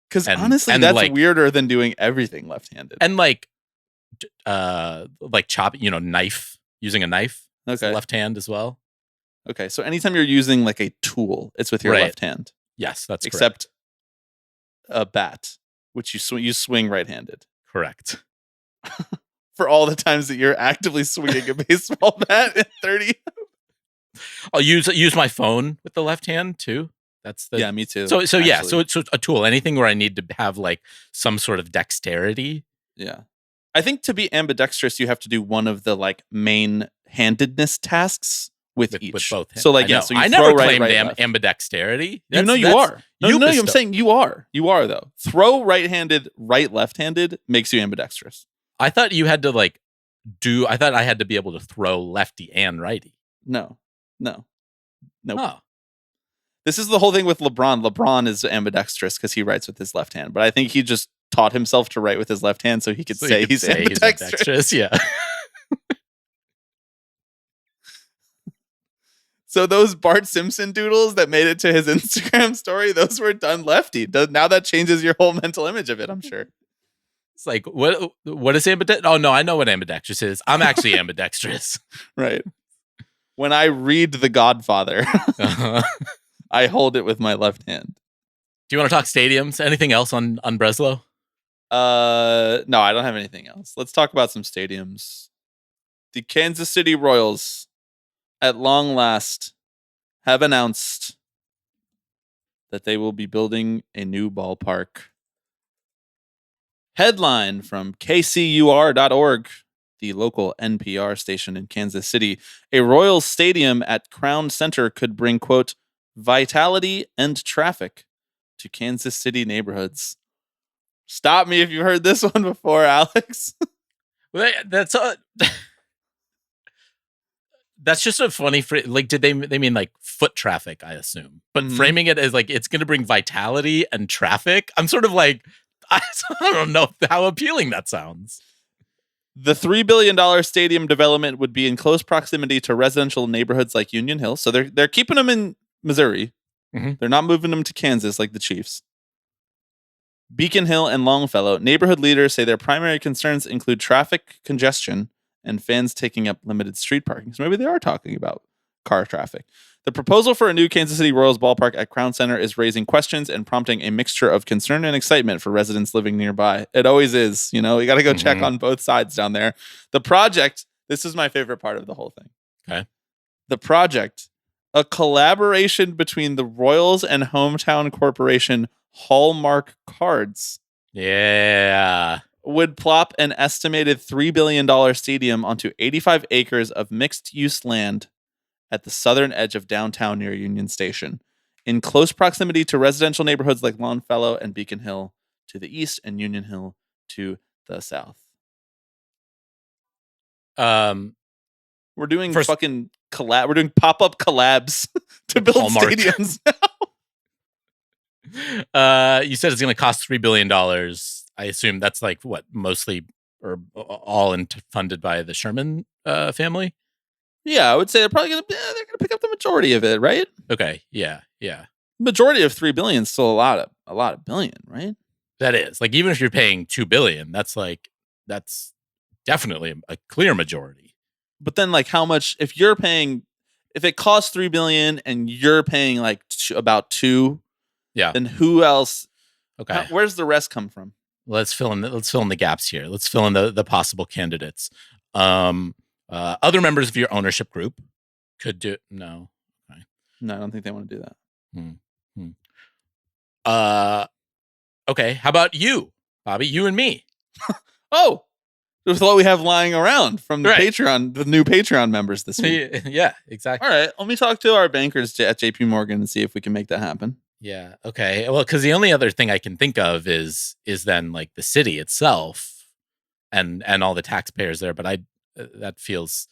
Because honestly, that's weirder than doing everything left-handed. And like chopping, using a knife. Okay. Left hand as well. Okay, so anytime you're using like a tool, it's with your left hand. Yes, that's except a bat, which you swing right-handed. Correct. For all the times that you're actively swinging a baseball bat at 30. I'll use my phone with the left hand too. Yeah, me too. So it's a tool. Anything where I need to have like some sort of dexterity. Yeah. I think to be ambidextrous, you have to do one of the like main handedness tasks with each. With both hands. So like, I so you I throw never right, claimed ambidexterity. You are. No, I'm saying you are. You are though. Throw right-handed, left-handed makes you ambidextrous. I thought you had to I thought I had to be able to throw lefty and righty. No. Oh. This is the whole thing with LeBron. LeBron is ambidextrous because he writes with his left hand, but I think he just taught himself to write with his left hand so he could say he's ambidextrous. Yeah. So those Bart Simpson doodles that made it to his Instagram story, those were done lefty. Now that changes your whole mental image of it, I'm sure. It's like, what is ambidextrous? Oh, no, I know what ambidextrous is. I'm actually ambidextrous. Right. When I read The Godfather, I hold it with my left hand. Do you want to talk stadiums? Anything else on Breslow? No, I don't have anything else. Let's talk about some stadiums. The Kansas City Royals, at long last, have announced that they will be building a new ballpark. Headline from KCUR.org, the local NPR station in Kansas City. A Royals stadium at Crown Center could bring, quote, vitality and traffic to Kansas City neighborhoods. Stop me if you've heard this one before, Alex. That's just a funny did they mean like foot traffic, I assume, but framing it as like it's going to bring vitality and traffic. I'm sort of like, I don't know how appealing that sounds. The $3 billion stadium development would be in close proximity to residential neighborhoods like Union Hill. So they're keeping them in Missouri. Mm-hmm. They're not moving them to Kansas like the Chiefs. Beacon Hill and Longfellow. Neighborhood leaders say their primary concerns include traffic congestion and fans taking up limited street parking. So maybe they are talking about car traffic. The proposal for a new Kansas City Royals ballpark at Crown Center is raising questions and prompting a mixture of concern and excitement for residents living nearby. It always is. You got to go check on both sides down there. The project, this is my favorite part of the whole thing. Okay. The project, a collaboration between the Royals and hometown corporation Hallmark Cards. Yeah. Would plop an estimated $3 billion stadium onto 85 acres of mixed-use land at the southern edge of downtown near Union Station, in close proximity to residential neighborhoods like Longfellow and Beacon Hill to the east and Union Hill to the south. We're doing fucking collab. We're doing pop-up collabs to build Hallmark stadiums now. You said it's going to cost $3 billion. I assume that's like what, mostly or all funded by the Sherman family. Yeah, I would say they're gonna pick up the majority of it, right? Okay, yeah. Majority of $3 billion is still a lot of billion, right? That is like, even if you're paying $2 billion, that's definitely a clear majority. But then, like, how much if it costs $3 billion and you're paying like about $2 billion, Yeah. then who else? Okay. Where's the rest come from? Let's fill in the gaps here. Let's fill in the possible candidates. Other members of your ownership group could do no. Okay. No, I don't think they want to do that. Okay. How about you, Bobby? You and me. Oh, with what we have lying around from the Right. Patreon, the new Patreon members this week. Yeah, exactly. All right, let me talk to our bankers at JP Morgan and see if we can make that happen. Yeah. Okay. Well, because the only other thing I can think of is then like the city itself, and all the taxpayers there. But that feels,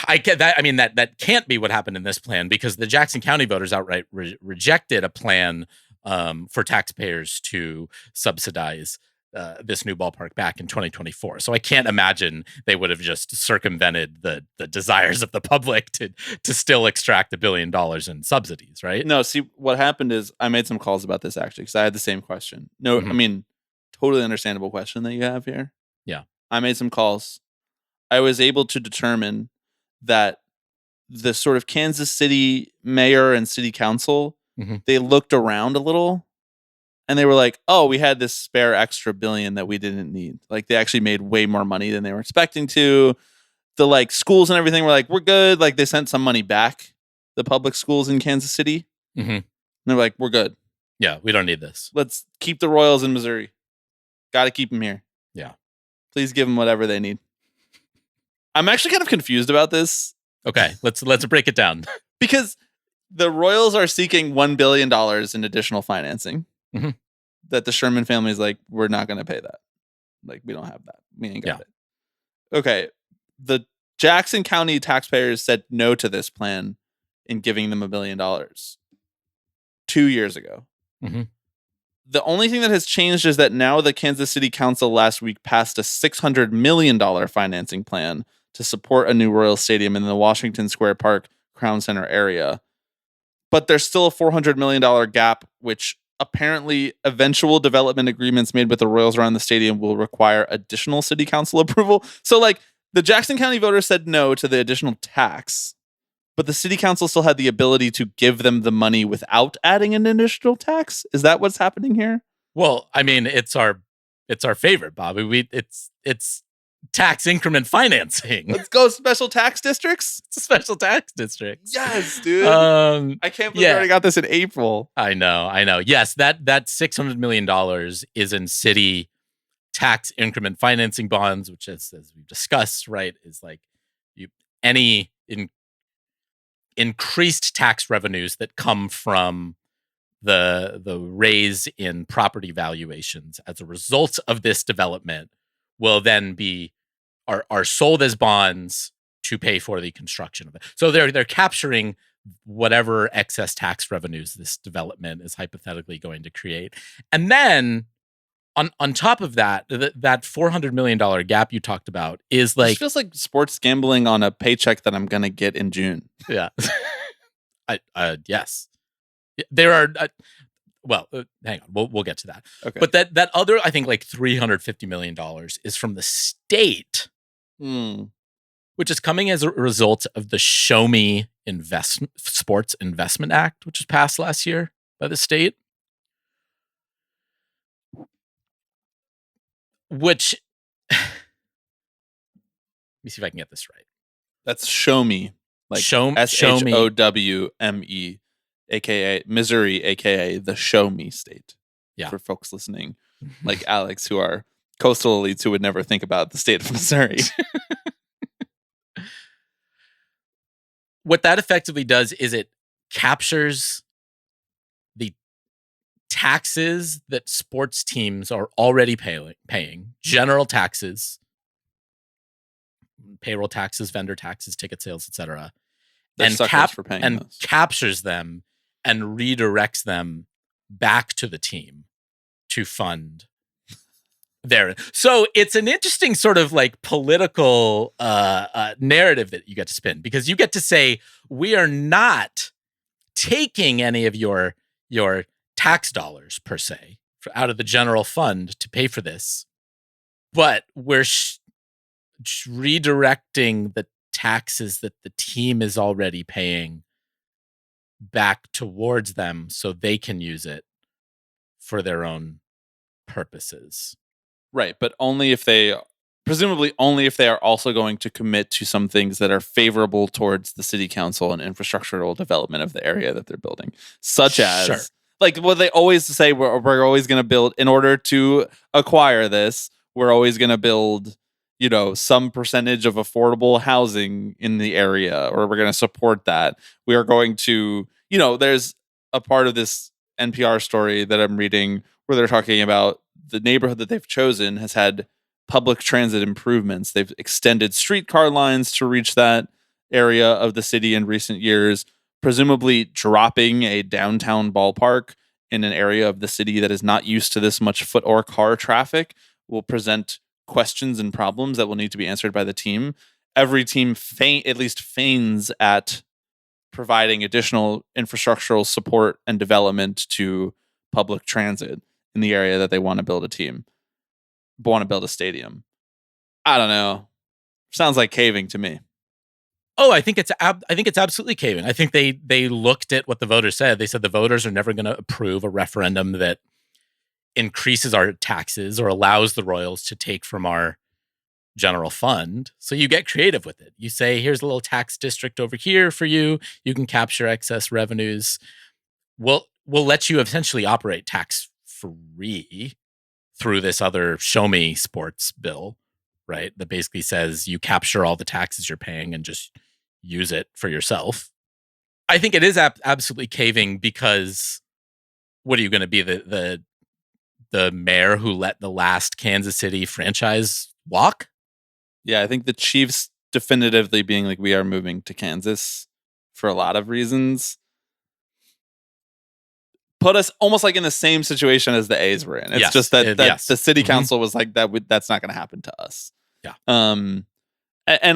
I get that. I mean, that can't be what happened in this plan, because the Jackson County voters outright rejected a plan for taxpayers to subsidize this new ballpark back in 2024. So I can't imagine they would have just circumvented the desires of the public to still extract $1 billion in subsidies, right? No, see, what happened is I made some calls about this actually, because I had the same question. No, I mean, totally understandable question that you have here. Yeah. I made some calls. I was able to determine that the sort of Kansas City mayor and city council, they looked around a little and they were like, oh, we had this spare extra $1 billion that we didn't need. Like, they actually made way more money than they were expecting to. The like schools and everything were like, we're good. Like, they sent some money back, the public schools in Kansas City. And they're like, we're good. Yeah, we don't need this. Let's keep the Royals in Missouri. Got to keep them here. Yeah. Please give them whatever they need. I'm actually kind of confused about this. Okay, let's break it down. Because the Royals are seeking $1 billion in additional financing. That the Sherman family is like, we're not going to pay that. Like, we don't have that. We ain't got it. Okay. The Jackson County taxpayers said no to this plan in giving them $1 billion 2 years ago. The only thing that has changed is that now the Kansas City Council last week passed a $600 million financing plan to support a new Royal Stadium in the Washington Square Park Crown Center area. But there's still a $400 million gap, which apparently eventual development agreements made with the Royals around the stadium will require additional city council approval. So, like, the Jackson County voters said no to the additional tax, but the city council still had the ability to give them the money without adding an additional tax. Is that what's happening here? Well, I mean, it's our favorite, Bobby. It's tax increment financing. Let's go special tax districts. It's a special tax district. Yes, dude. I can't believe we already got this in April. I know. Yes, that $600 million is in city tax increment financing bonds, which is, as we've discussed, right, is like any increased tax revenues that come from the raise in property valuations as a result of this development will then are sold as bonds to pay for the construction of it. So they're capturing whatever excess tax revenues this development is hypothetically going to create. And then on top of that, that $400 million gap you talked about is like... It feels like sports gambling on a paycheck that I'm going to get in June. Yeah. Yes. There are... hang on. We'll get to that. Okay. But that other, I think, like $350 million is from the state, which is coming as a result of the Show Me Sports Investment Act, which was passed last year by the state. Which, let me see if I can get this right. That's Show Me, like Showme, SHOWME, aka Missouri, aka the Show Me state. Yeah. For folks listening, like Alex, who are coastal elites who would never think about the state of Missouri. What that effectively does is it captures the taxes that sports teams are already paying, general taxes, payroll taxes, vendor taxes, ticket sales, etc., and captures them and redirects them back to the team to fund their. So it's an interesting sort of like political narrative that you get to spin, because you get to say, we are not taking any of your tax dollars per se out of the general fund to pay for this, but we're redirecting the taxes that the team is already paying back towards them so they can use it for their own purposes. Right, but presumably only if they are also going to commit to some things that are favorable towards the city council and infrastructural development of the area that they're building, such as like what they always say, we're always going to build, in order to acquire this, we're always going to build, some percentage of affordable housing in the area, or we're going to support that. We are going to, there's a part of this NPR story that I'm reading where they're talking about the neighborhood that they've chosen has had public transit improvements. They've extended streetcar lines to reach that area of the city in recent years, presumably dropping a downtown ballpark in an area of the city that is not used to this much foot or car traffic will present questions and problems that will need to be answered by the team. Every team at least feigns at providing additional infrastructural support and development to public transit in the area that they want to build a stadium. I don't know. Sounds like caving to me. Oh, I think it's absolutely caving. I think they looked at what the voters said. They said the voters are never going to approve a referendum that increases our taxes or allows the Royals to take from our general fund. So you get creative with it. You say, here's a little tax district over here for you. You can capture excess revenues. We'll let you essentially operate tax free through this other show me sports bill, right? That basically says you capture all the taxes you're paying and just use it for yourself. I think it is absolutely caving, because what are you going to be, the mayor who let the last Kansas City franchise walk? Yeah, I think the Chiefs definitively being like, we are moving to Kansas for a lot of reasons, put us almost like in the same situation as the A's were in. It's just that the city council was like, that's not going to happen to us. Yeah. And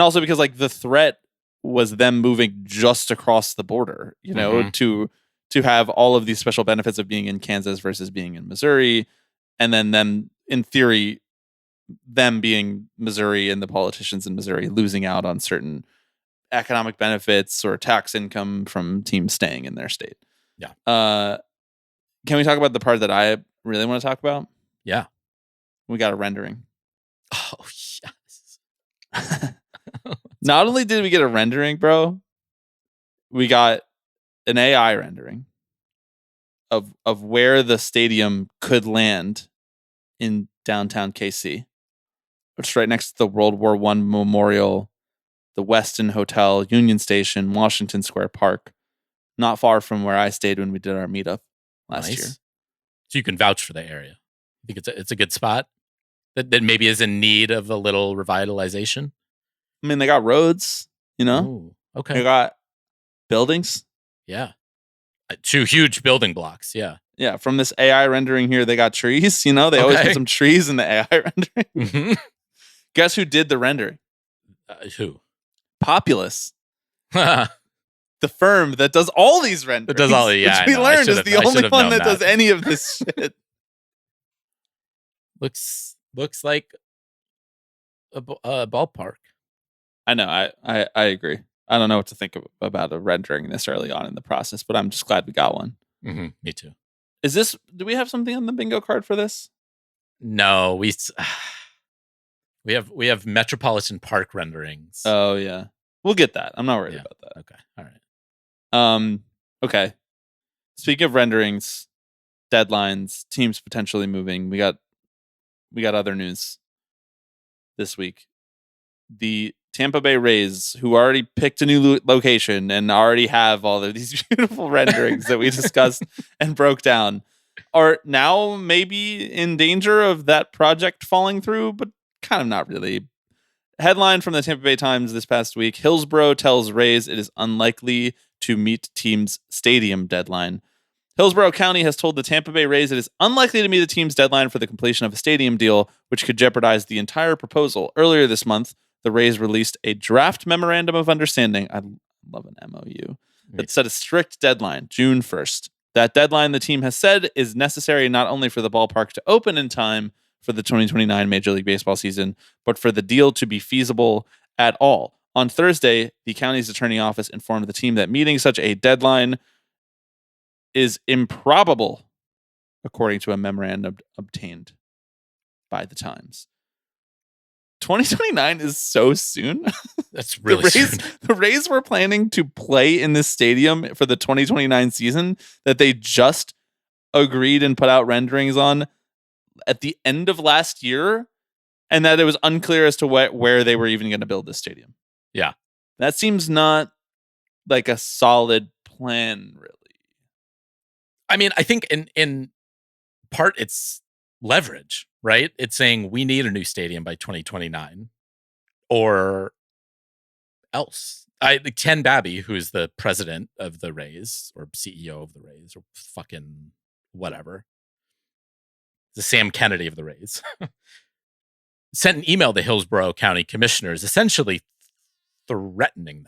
also because like the threat was them moving just across the border, to have all of these special benefits of being in Kansas versus being in Missouri. And then them, in theory, them being Missouri and the politicians in Missouri losing out on certain economic benefits or tax income from teams staying in their state. Yeah. Can we talk about the part that I really want to talk about? Yeah. We got a rendering. Oh, yes. Not only did we get a rendering, bro, we got an AI rendering of where the stadium could land in downtown KC. It's right next to the World War I Memorial, the Westin Hotel, Union Station, Washington Square Park, not far from where I stayed when we did our meetup last year. So you can vouch for the area. I think it's a good spot that maybe is in need of a little revitalization. I mean, they got roads, Ooh, okay. They got buildings. Yeah. 2 huge building blocks. Yeah. Yeah. From this AI rendering here, they got trees. They always put some trees in the AI rendering. Mm-hmm. Guess who did the rendering? Who? Populous. The firm that does all these renderings. It does all, yeah. Which we learned is the only one that does any of this shit. Looks like a ballpark. I know. I agree. I don't know what to think about a rendering this early on in the process, but I'm just glad we got one. Mm-hmm. Me too. Do we have something on the bingo card for this? No, we have Metropolitan Park renderings. Oh yeah, we'll get that. I'm not worried about that. Okay, all right. Okay. Speaking of renderings, deadlines, teams potentially moving. We got other news this week. The Tampa Bay Rays, who already picked a new location and already have all of these beautiful renderings that we discussed and broke down, are now maybe in danger of that project falling through, but kind of not really. Headline from the Tampa Bay Times this past week: Hillsborough tells Rays it is unlikely to meet team's stadium deadline. Hillsborough County has told the Tampa Bay Rays it is unlikely to meet the team's deadline for the completion of a stadium deal, which could jeopardize the entire proposal. Earlier this month, the Rays released a draft memorandum of understanding. I love an MOU that set a strict deadline, June 1st. That deadline, the team has said, is necessary not only for the ballpark to open in time for the 2029 Major League Baseball season, but for the deal to be feasible at all. On Thursday, the county's attorney office informed the team that meeting such a deadline is improbable, according to a memorandum obtained by the Times. 2029 is so soon. That's really soon. The Rays were planning to play in this stadium for the 2029 season that they just agreed and put out renderings on at the end of last year, and that it was unclear as to where they were even going to build this stadium. Yeah. That seems not like a solid plan, really. I mean, I think in part it's leverage, right? It's saying we need a new stadium by 2029 or else. Ken Babby, who's the president of the Rays or CEO of the Rays or fucking whatever, the Sam Kennedy of the Rays, sent an email to Hillsborough County commissioners, essentially threatening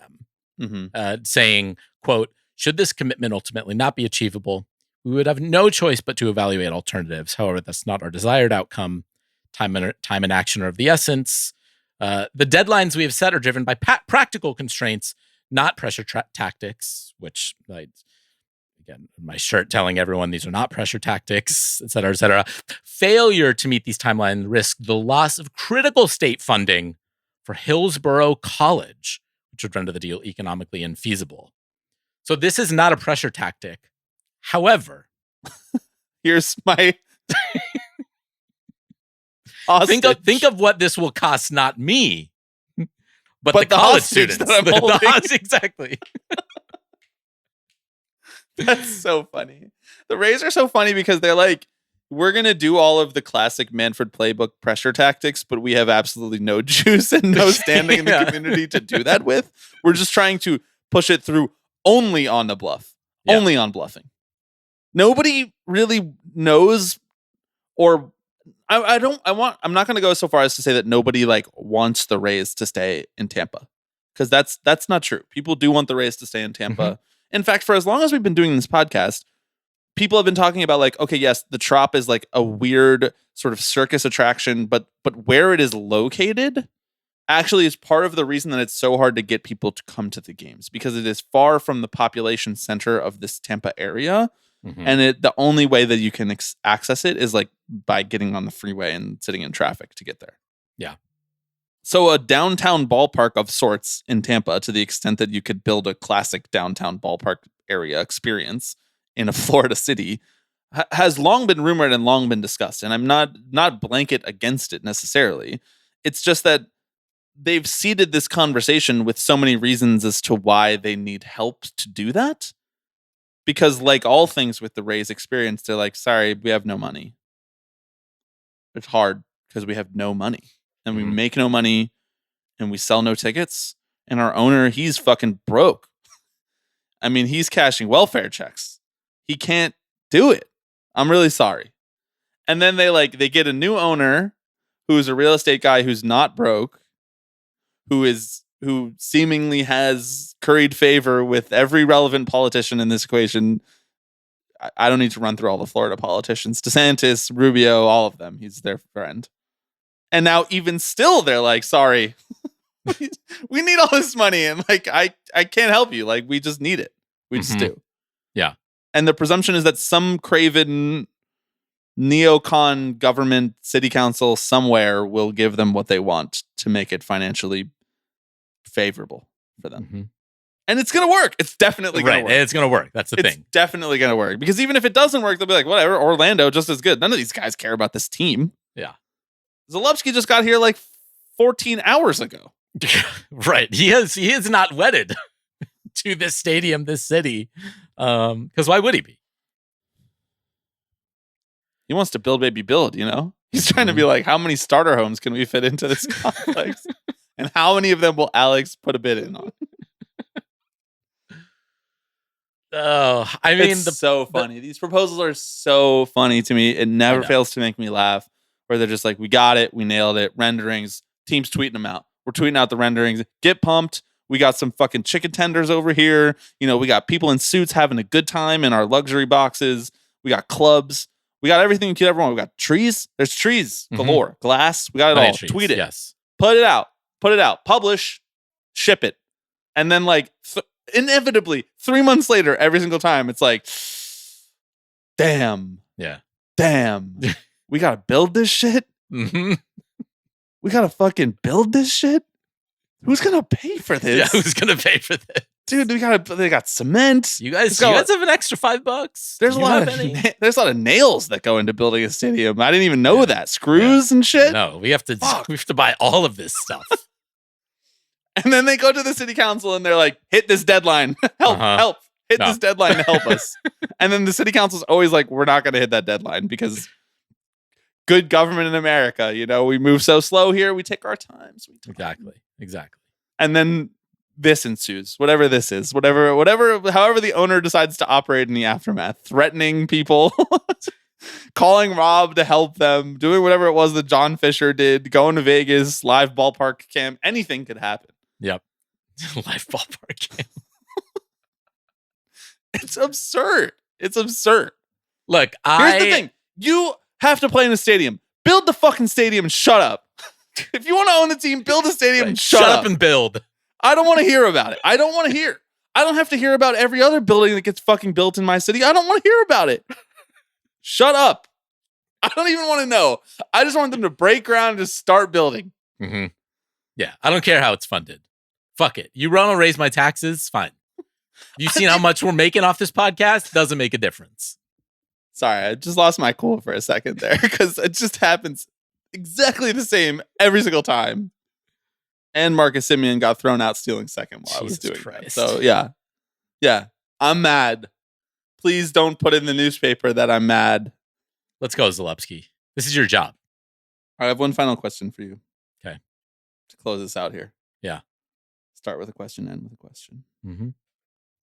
them, saying, quote, should this commitment ultimately not be achievable, we would have no choice but to evaluate alternatives. However, that's not our desired outcome. Time and action are of the essence. The deadlines we have set are driven by practical constraints, not pressure tactics, which, again, my shirt telling everyone these are not pressure tactics, et cetera, et cetera. Failure to meet these timelines risk the loss of critical state funding for Hillsborough College, which would render the deal economically infeasible. So this is not a pressure tactic. However, here's my think of what this will cost, not me, but the college students that I'm holding. Exactly. That's so funny. The Rays are so funny because they're like, we're going to do all of the classic Manfred playbook pressure tactics, but we have absolutely no juice and no standing in the community to do that with. We're just trying to push it through only on the bluff, only on bluffing. Nobody really knows, or I'm not going to go so far as to say that nobody like wants the Rays to stay in Tampa, because that's not true. People do want the Rays to stay in Tampa. Mm-hmm. In fact, for as long as we've been doing this podcast, people have been talking about like, okay, yes, the Trop is like a weird sort of circus attraction, but where it is located actually is part of the reason that it's so hard to get people to come to the games, because it is far from the population center of this Tampa area. Mm-hmm. And the only way that you can access it is like by getting on the freeway and sitting in traffic to get there. Yeah. So a downtown ballpark of sorts in Tampa, to the extent that you could build a classic downtown ballpark area experience in a Florida city, has long been rumored and long been discussed. And I'm not blanket against it necessarily. It's just that they've seeded this conversation with so many reasons as to why they need help to do that. Because like all things with the Rays experience, they're like, sorry, we have no money. It's hard because we have no money. And we make no money, and we sell no tickets. And our owner, he's fucking broke. I mean, he's cashing welfare checks. He can't do it. I'm really sorry. And then they get a new owner who's a real estate guy who's not broke, who seemingly has curried favor with every relevant politician in this equation. I don't need to run through all the Florida politicians. DeSantis, Rubio, all of them. He's their friend. And now even still, they're like, sorry, we need all this money. And like, I can't help you. Like, we just need it. We just do. Yeah. And the presumption is that some craven neocon government, city council somewhere will give them what they want to make it financially favorable for them. Mm-hmm. And it's going to work. It's definitely going to work. It's going to work. That's the thing. It's definitely going to work. Because even if it doesn't work, they'll be like, whatever, Orlando, just as good. None of these guys care about this team. Yeah. Zalewski just got here like 14 hours ago. Right. He is not wedded to this stadium, this city. Because why would he be? He wants to build, baby, build, you know? He's trying to be like, how many starter homes can we fit into this complex? And how many of them will Alex put a bid in on? Oh, I mean, it's so funny. These proposals are so funny to me. It never fails to make me laugh. Where they're just like, we got it, we nailed it. Renderings, teams tweeting them out. We're tweeting out the renderings. Get pumped. We got some fucking chicken tenders over here. You know, we got people in suits having a good time in our luxury boxes. We got clubs. We got everything you could ever want. We got trees. There's trees galore. Glass. We got it all. Trees, Tweet it. Yes. Put it out. Publish. Ship it. And then like inevitably 3 months later, every single time it's like, damn. We got to build this shit. Mm-hmm. We got to fucking build this shit. Who's going to pay for this? Yeah, who's going to pay for this? Dude, they got cement. You guys have an extra $5? There's a lot of nails that go into building a stadium. I didn't even know that. Screws and shit. No, we have to buy all of this stuff. And then they go to the city council and they're like, hit this deadline. help. Hit this deadline to help us. And then the city council's always like, we're not going to hit that deadline because good government in America, you know, we move so slow here. We take our time. Exactly. And then this ensues, whatever this is, however the owner decides to operate in the aftermath, threatening people, calling Rob to help them, doing whatever it was that John Fisher did, going to Vegas, live ballpark cam, anything could happen. Yep. Live ballpark cam. It's absurd. Look, here's the thing. You have to play in a stadium. Build the fucking stadium and shut up. If you want to own the team, build a stadium and shut up and build. I don't want to hear about it. I don't want to hear. I don't have to hear about every other building that gets fucking built in my city. I don't want to hear about it. Shut up. I don't even want to know. I just want them to break ground and just start building. Mm-hmm. Yeah, I don't care how it's funded. Fuck it. You want to raise my taxes? Fine. You've seen how much we're making off this podcast? Doesn't make a difference. Sorry, I just lost my cool for a second there because it just happens exactly the same every single time. And Marcus Simeon got thrown out stealing second while I was doing that. So yeah, I'm mad. Please don't put in the newspaper that I'm mad. Let's go, Zalewski. This is your job. I have one final question for you. Okay. To close this out here. Yeah. Start with a question, end with a question. Mm-hmm.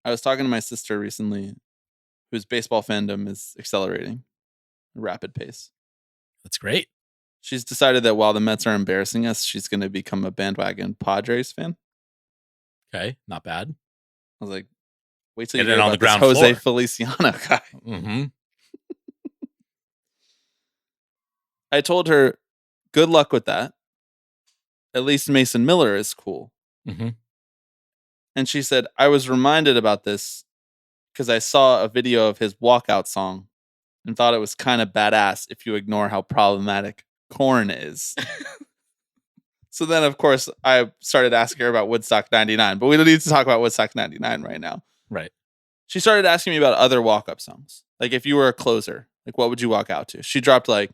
I was talking to my sister recently, whose baseball fandom is accelerating at a rapid pace. That's great. She's decided that while the Mets are embarrassing us, she's going to become a bandwagon Padres fan. Okay, not bad. I was like, wait till you Get hear it on about the ground this Jose floor. Feliciano guy. Mm-hmm. I told her, good luck with that. At least Mason Miller is cool. Mm-hmm. And she said, I was reminded about this because I saw a video of his walkout song and thought it was kind of badass if you ignore how problematic corn is. So then, of course, I started asking her about Woodstock 99, but we don't need to talk about Woodstock 99 right now. Right. She started asking me about other walk-up songs. Like, if you were a closer, like, what would you walk out to? She dropped, like,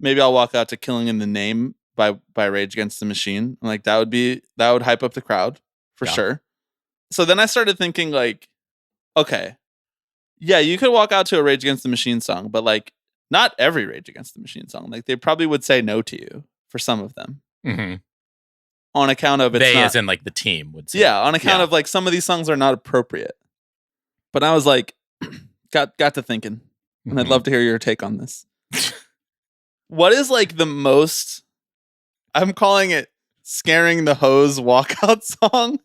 maybe I'll walk out to Killing in the Name by Rage Against the Machine. I'm like, that would hype up the crowd for sure. So then I started thinking, like, okay, yeah, you could walk out to a Rage Against the Machine song, but, like, not every Rage Against the Machine song. Like, they probably would say no to you for some of them. Mm-hmm. On account of they, as in like the team, would say. Yeah, on account of like some of these songs are not appropriate. But I was like, got to thinking, and I'd love to hear your take on this. What is like the most? I'm calling it scaring the hose walkout song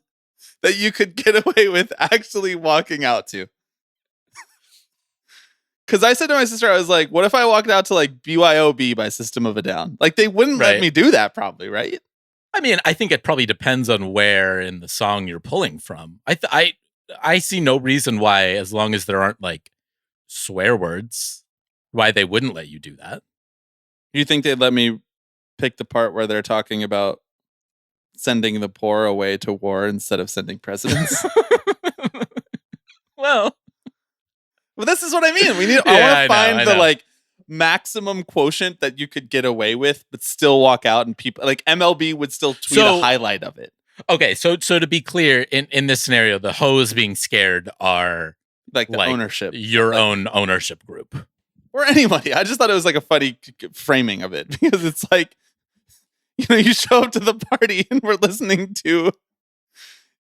that you could get away with actually walking out to. Because I said to my sister, I was like, what if I walked out to like BYOB by System of a Down? Like they wouldn't let me do that probably, right? I mean, I think it probably depends on where in the song you're pulling from. I see no reason why, as long as there aren't like swear words, why they wouldn't let you do that. You think they'd let me pick the part where they're talking about sending the poor away to war instead of sending presidents? Well, this is what I mean. I want to find the like maximum quotient that you could get away with, but still walk out and people like MLB would still tweet a highlight of it. Okay, so to be clear, in this scenario, the hoes being scared are like the ownership, your own ownership group, or anybody. I just thought it was like a funny framing of it because it's like, you know, you show up to the party and we're listening to,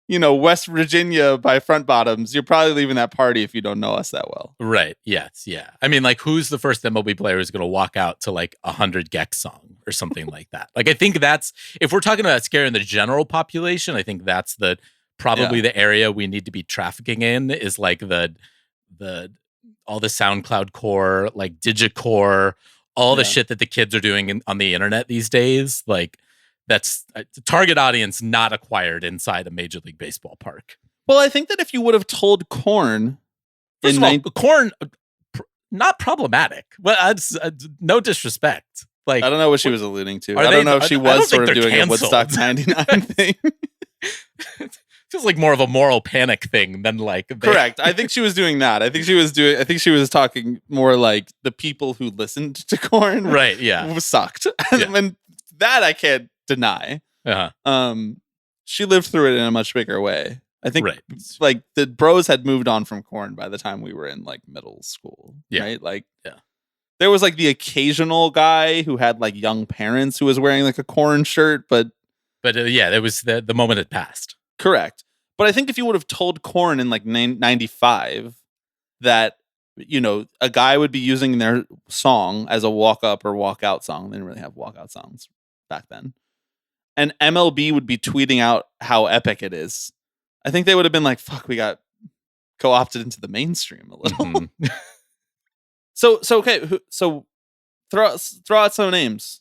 you know, West Virginia by Front Bottoms. You're probably leaving that party if you don't know us that well. Right. Yes. Yeah. I mean, like, who's the first MLB player who's going to walk out to like 100 Gex song or something like that? Like, I think that's, if we're talking about scaring the general population, I think that's the probably the area we need to be trafficking in is like the all the SoundCloud core, like Digicore, all the shit that the kids are doing on the internet these days. Like that's a target audience not acquired inside a Major League Baseball park. Well, I think that if you would have told Korn, First of all, Korn, not problematic. Well, no disrespect. Like I don't know what she was alluding to. I don't know if she was sort of doing a Woodstock 99 thing. Feels like more of a moral panic thing than like correct. I think she was doing that. I think she was talking more like the people who listened to Korn, right? Yeah, sucked, and that I can't deny. She lived through it in a much bigger way. I think like the bros had moved on from Korn by the time we were in like middle school, right? Like, there was like the occasional guy who had like young parents who was wearing like a Korn shirt, but there was the moment had passed. Correct. But I think if you would have told Korn in like 95 that, you know, a guy would be using their song as a walk up or walk out song, they didn't really have walkout songs back then, and MLB would be tweeting out how epic it is, I think they would have been like, fuck, we got co-opted into the mainstream a little. Mm-hmm. So okay, so throw out some names.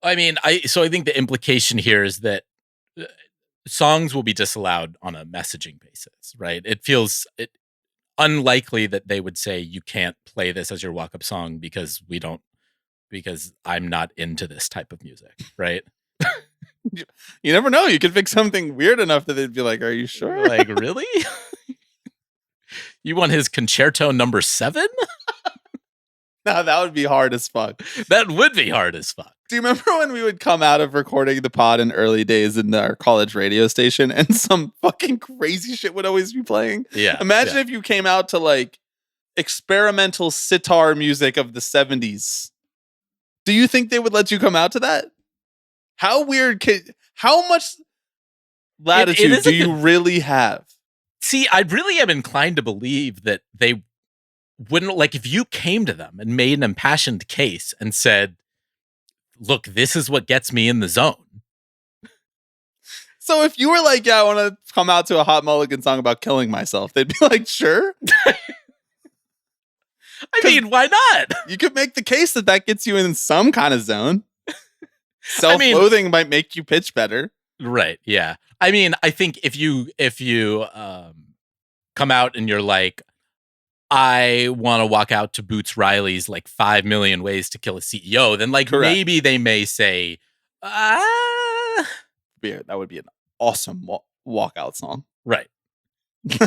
I mean, I think the implication here is that songs will be disallowed on a messaging basis, right? It feels unlikely that they would say you can't play this as your walk-up song because I'm not into this type of music, right? You never know. You could pick something weird enough that they'd be like, "Are you sure?" Like, really? You want his concerto number 7? No, that would be hard as fuck. That would be hard as fuck. Do you remember when we would come out of recording the pod in early days in our college radio station and some fucking crazy shit would always be playing? Yeah. Imagine if you came out to like experimental sitar music of the 70s. Do you think they would let you come out to that? How much latitude do you really have? See, I really am inclined to believe that they wouldn't, like, if you came to them and made an impassioned case and said, look, this is what gets me in the zone. So if you were like, yeah, I want to come out to a Hot Mulligan song about killing myself, they'd be like, sure. I mean, why not? You could make the case that gets you in some kind of zone. Self-loathing might make you pitch better. Right, yeah. I mean, I think if you come out and you're like, I want to walk out to Boots Riley's like 5 million ways to kill a CEO, then like maybe they may say, that would be an awesome walkout song. Right.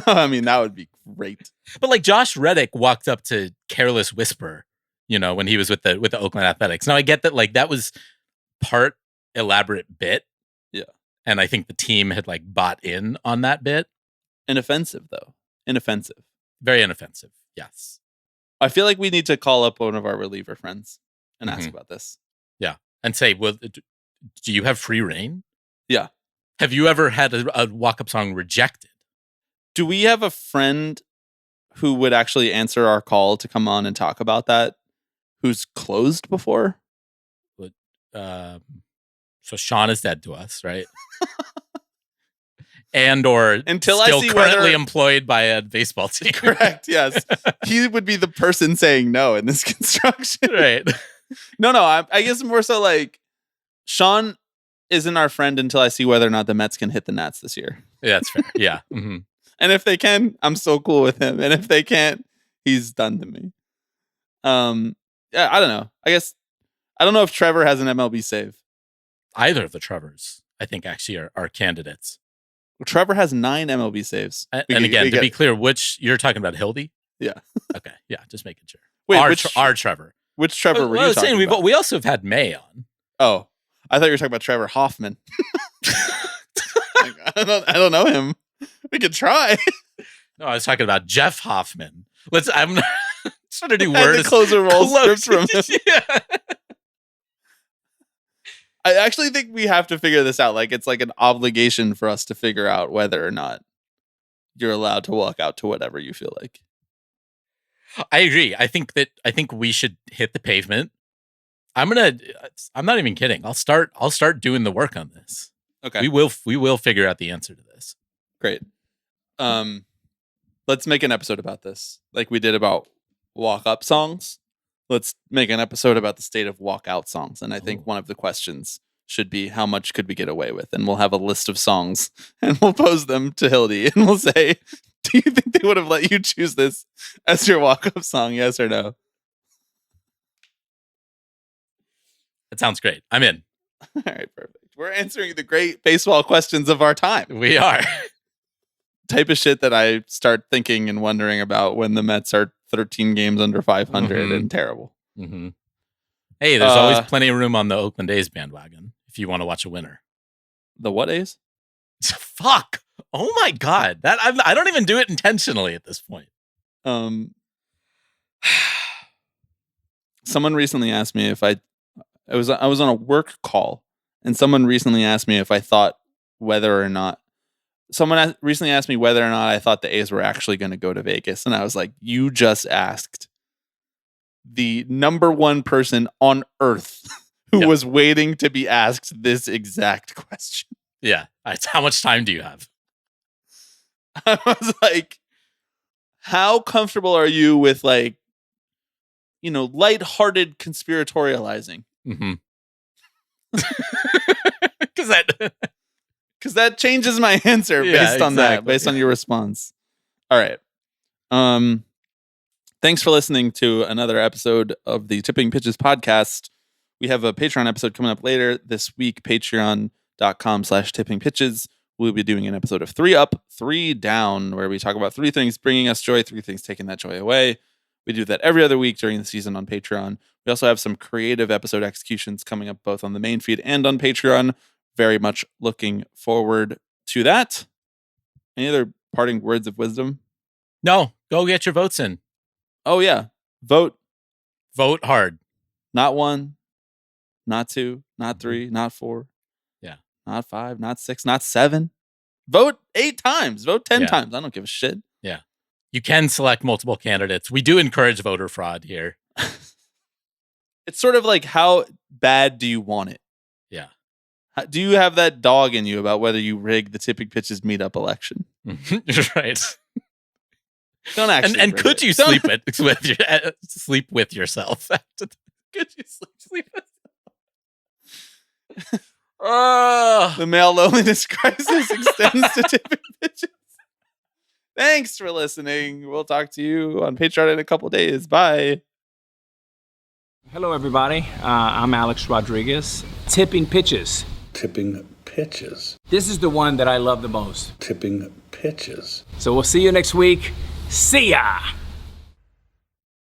I mean, that would be great. But like Josh Reddick walked up to Careless Whisper, you know, when he was with the Oakland Athletics. Now I get that like that was part elaborate bit. Yeah. And I think the team had like bought in on that bit. Inoffensive though. Inoffensive. Very inoffensive. Yes. I feel like we need to call up one of our reliever friends and ask about this. Yeah. And say, well, do you have free reign? Yeah. Have you ever had a walk-up song rejected? Do we have a friend who would actually answer our call to come on and talk about that who's closed before? So Sean is dead to us, right? And or until still I see currently employed by a baseball team. Correct, yes. He would be the person saying no in this construction. Right. No, I guess more so like Sean isn't our friend until I see whether or not the Mets can hit the Nats this year. Yeah, that's fair. Yeah. Mm-hmm. And if they can, I'm so cool with him. And if they can't, he's done to me. Yeah, I don't know. I guess I don't know if Trevor has an MLB save. Either of the Trevors, I think, actually are candidates. Well, Trevor has 9 MLB saves. And again, to be clear, which you're talking about, Hildy? Yeah. Okay. Yeah, just making sure. Wait, our Trevor. Which Trevor were you talking about? We also have had May on. Oh, I thought you were talking about Trevor Hoffman. I don't know him. We could try. No, I was talking about Jeff Hoffman. I'm trying to do words. Closer roll script from him. Yeah. I actually think we have to figure this out. Like, it's like an obligation for us to figure out whether or not you're allowed to walk out to whatever you feel like. I agree. I think we should hit the pavement. I'm not even kidding. I'll start doing the work on this. Okay. We will figure out the answer to this. Great. Let's make an episode about this, like we did about walk-up songs. Let's make an episode about the state of walk-out songs. And I think one of the questions should be, how much could we get away with? And we'll have a list of songs and we'll pose them to Hildy and we'll say, do you think they would have let you choose this as your walk-up song? Yes or no? That sounds great. I'm in. All right, perfect. We're answering the great baseball questions of our time. We are. Type of shit that I start thinking and wondering about when the Mets are 13 games under 500 and terrible. Mm-hmm. Hey, there's always plenty of room on the Oakland A's bandwagon if you want to watch a winner. The what A's? Fuck. Oh my God. I don't even do it intentionally at this point. Someone recently asked me if I was on a work call, and someone recently asked me if I thought recently asked me whether or not I thought the A's were actually going to go to Vegas. And I was like, you just asked the number one person on earth who was waiting to be asked this exact question. Yeah. How much time do you have? I was like, how comfortable are you with, like, you know, lighthearted conspiratorializing? Mm-hmm. Because that changes my answer based on that, based on your response. All right. Thanks for listening to another episode of the Tipping Pitches podcast. We have a Patreon episode coming up later this week, patreon.com/tippingpitches. We'll be doing an episode of 3 Up, 3 Down, where we talk about 3 things bringing us joy, 3 things taking that joy away. We do that every other week during the season on Patreon. We also have some creative episode executions coming up both on the main feed and on Patreon. Very much looking forward to that. Any other parting words of wisdom? No, go get your votes in. Oh, yeah. Vote hard. Not 1, not 2, not 3, not 4. Yeah. Not 5, not 6, not 7. Vote 8 times. Vote 10 times. I don't give a shit. Yeah. You can select multiple candidates. We do encourage voter fraud here. It's sort of like, how bad do you want it? Yeah. Do you have that dog in you about whether you rig the Tipping Pitches meetup election? Right. Don't actually. And could you sleep with yourself? Could you sleep with yourself? The male loneliness crisis extends to Tipping Pitches. Thanks for listening. We'll talk to you on Patreon in a couple days. Bye. Hello, everybody. I'm Alex Rodriguez. Tipping Pitches. Tipping Pitches. This is the one that I love the most. Tipping Pitches. So we'll see you next week. See ya!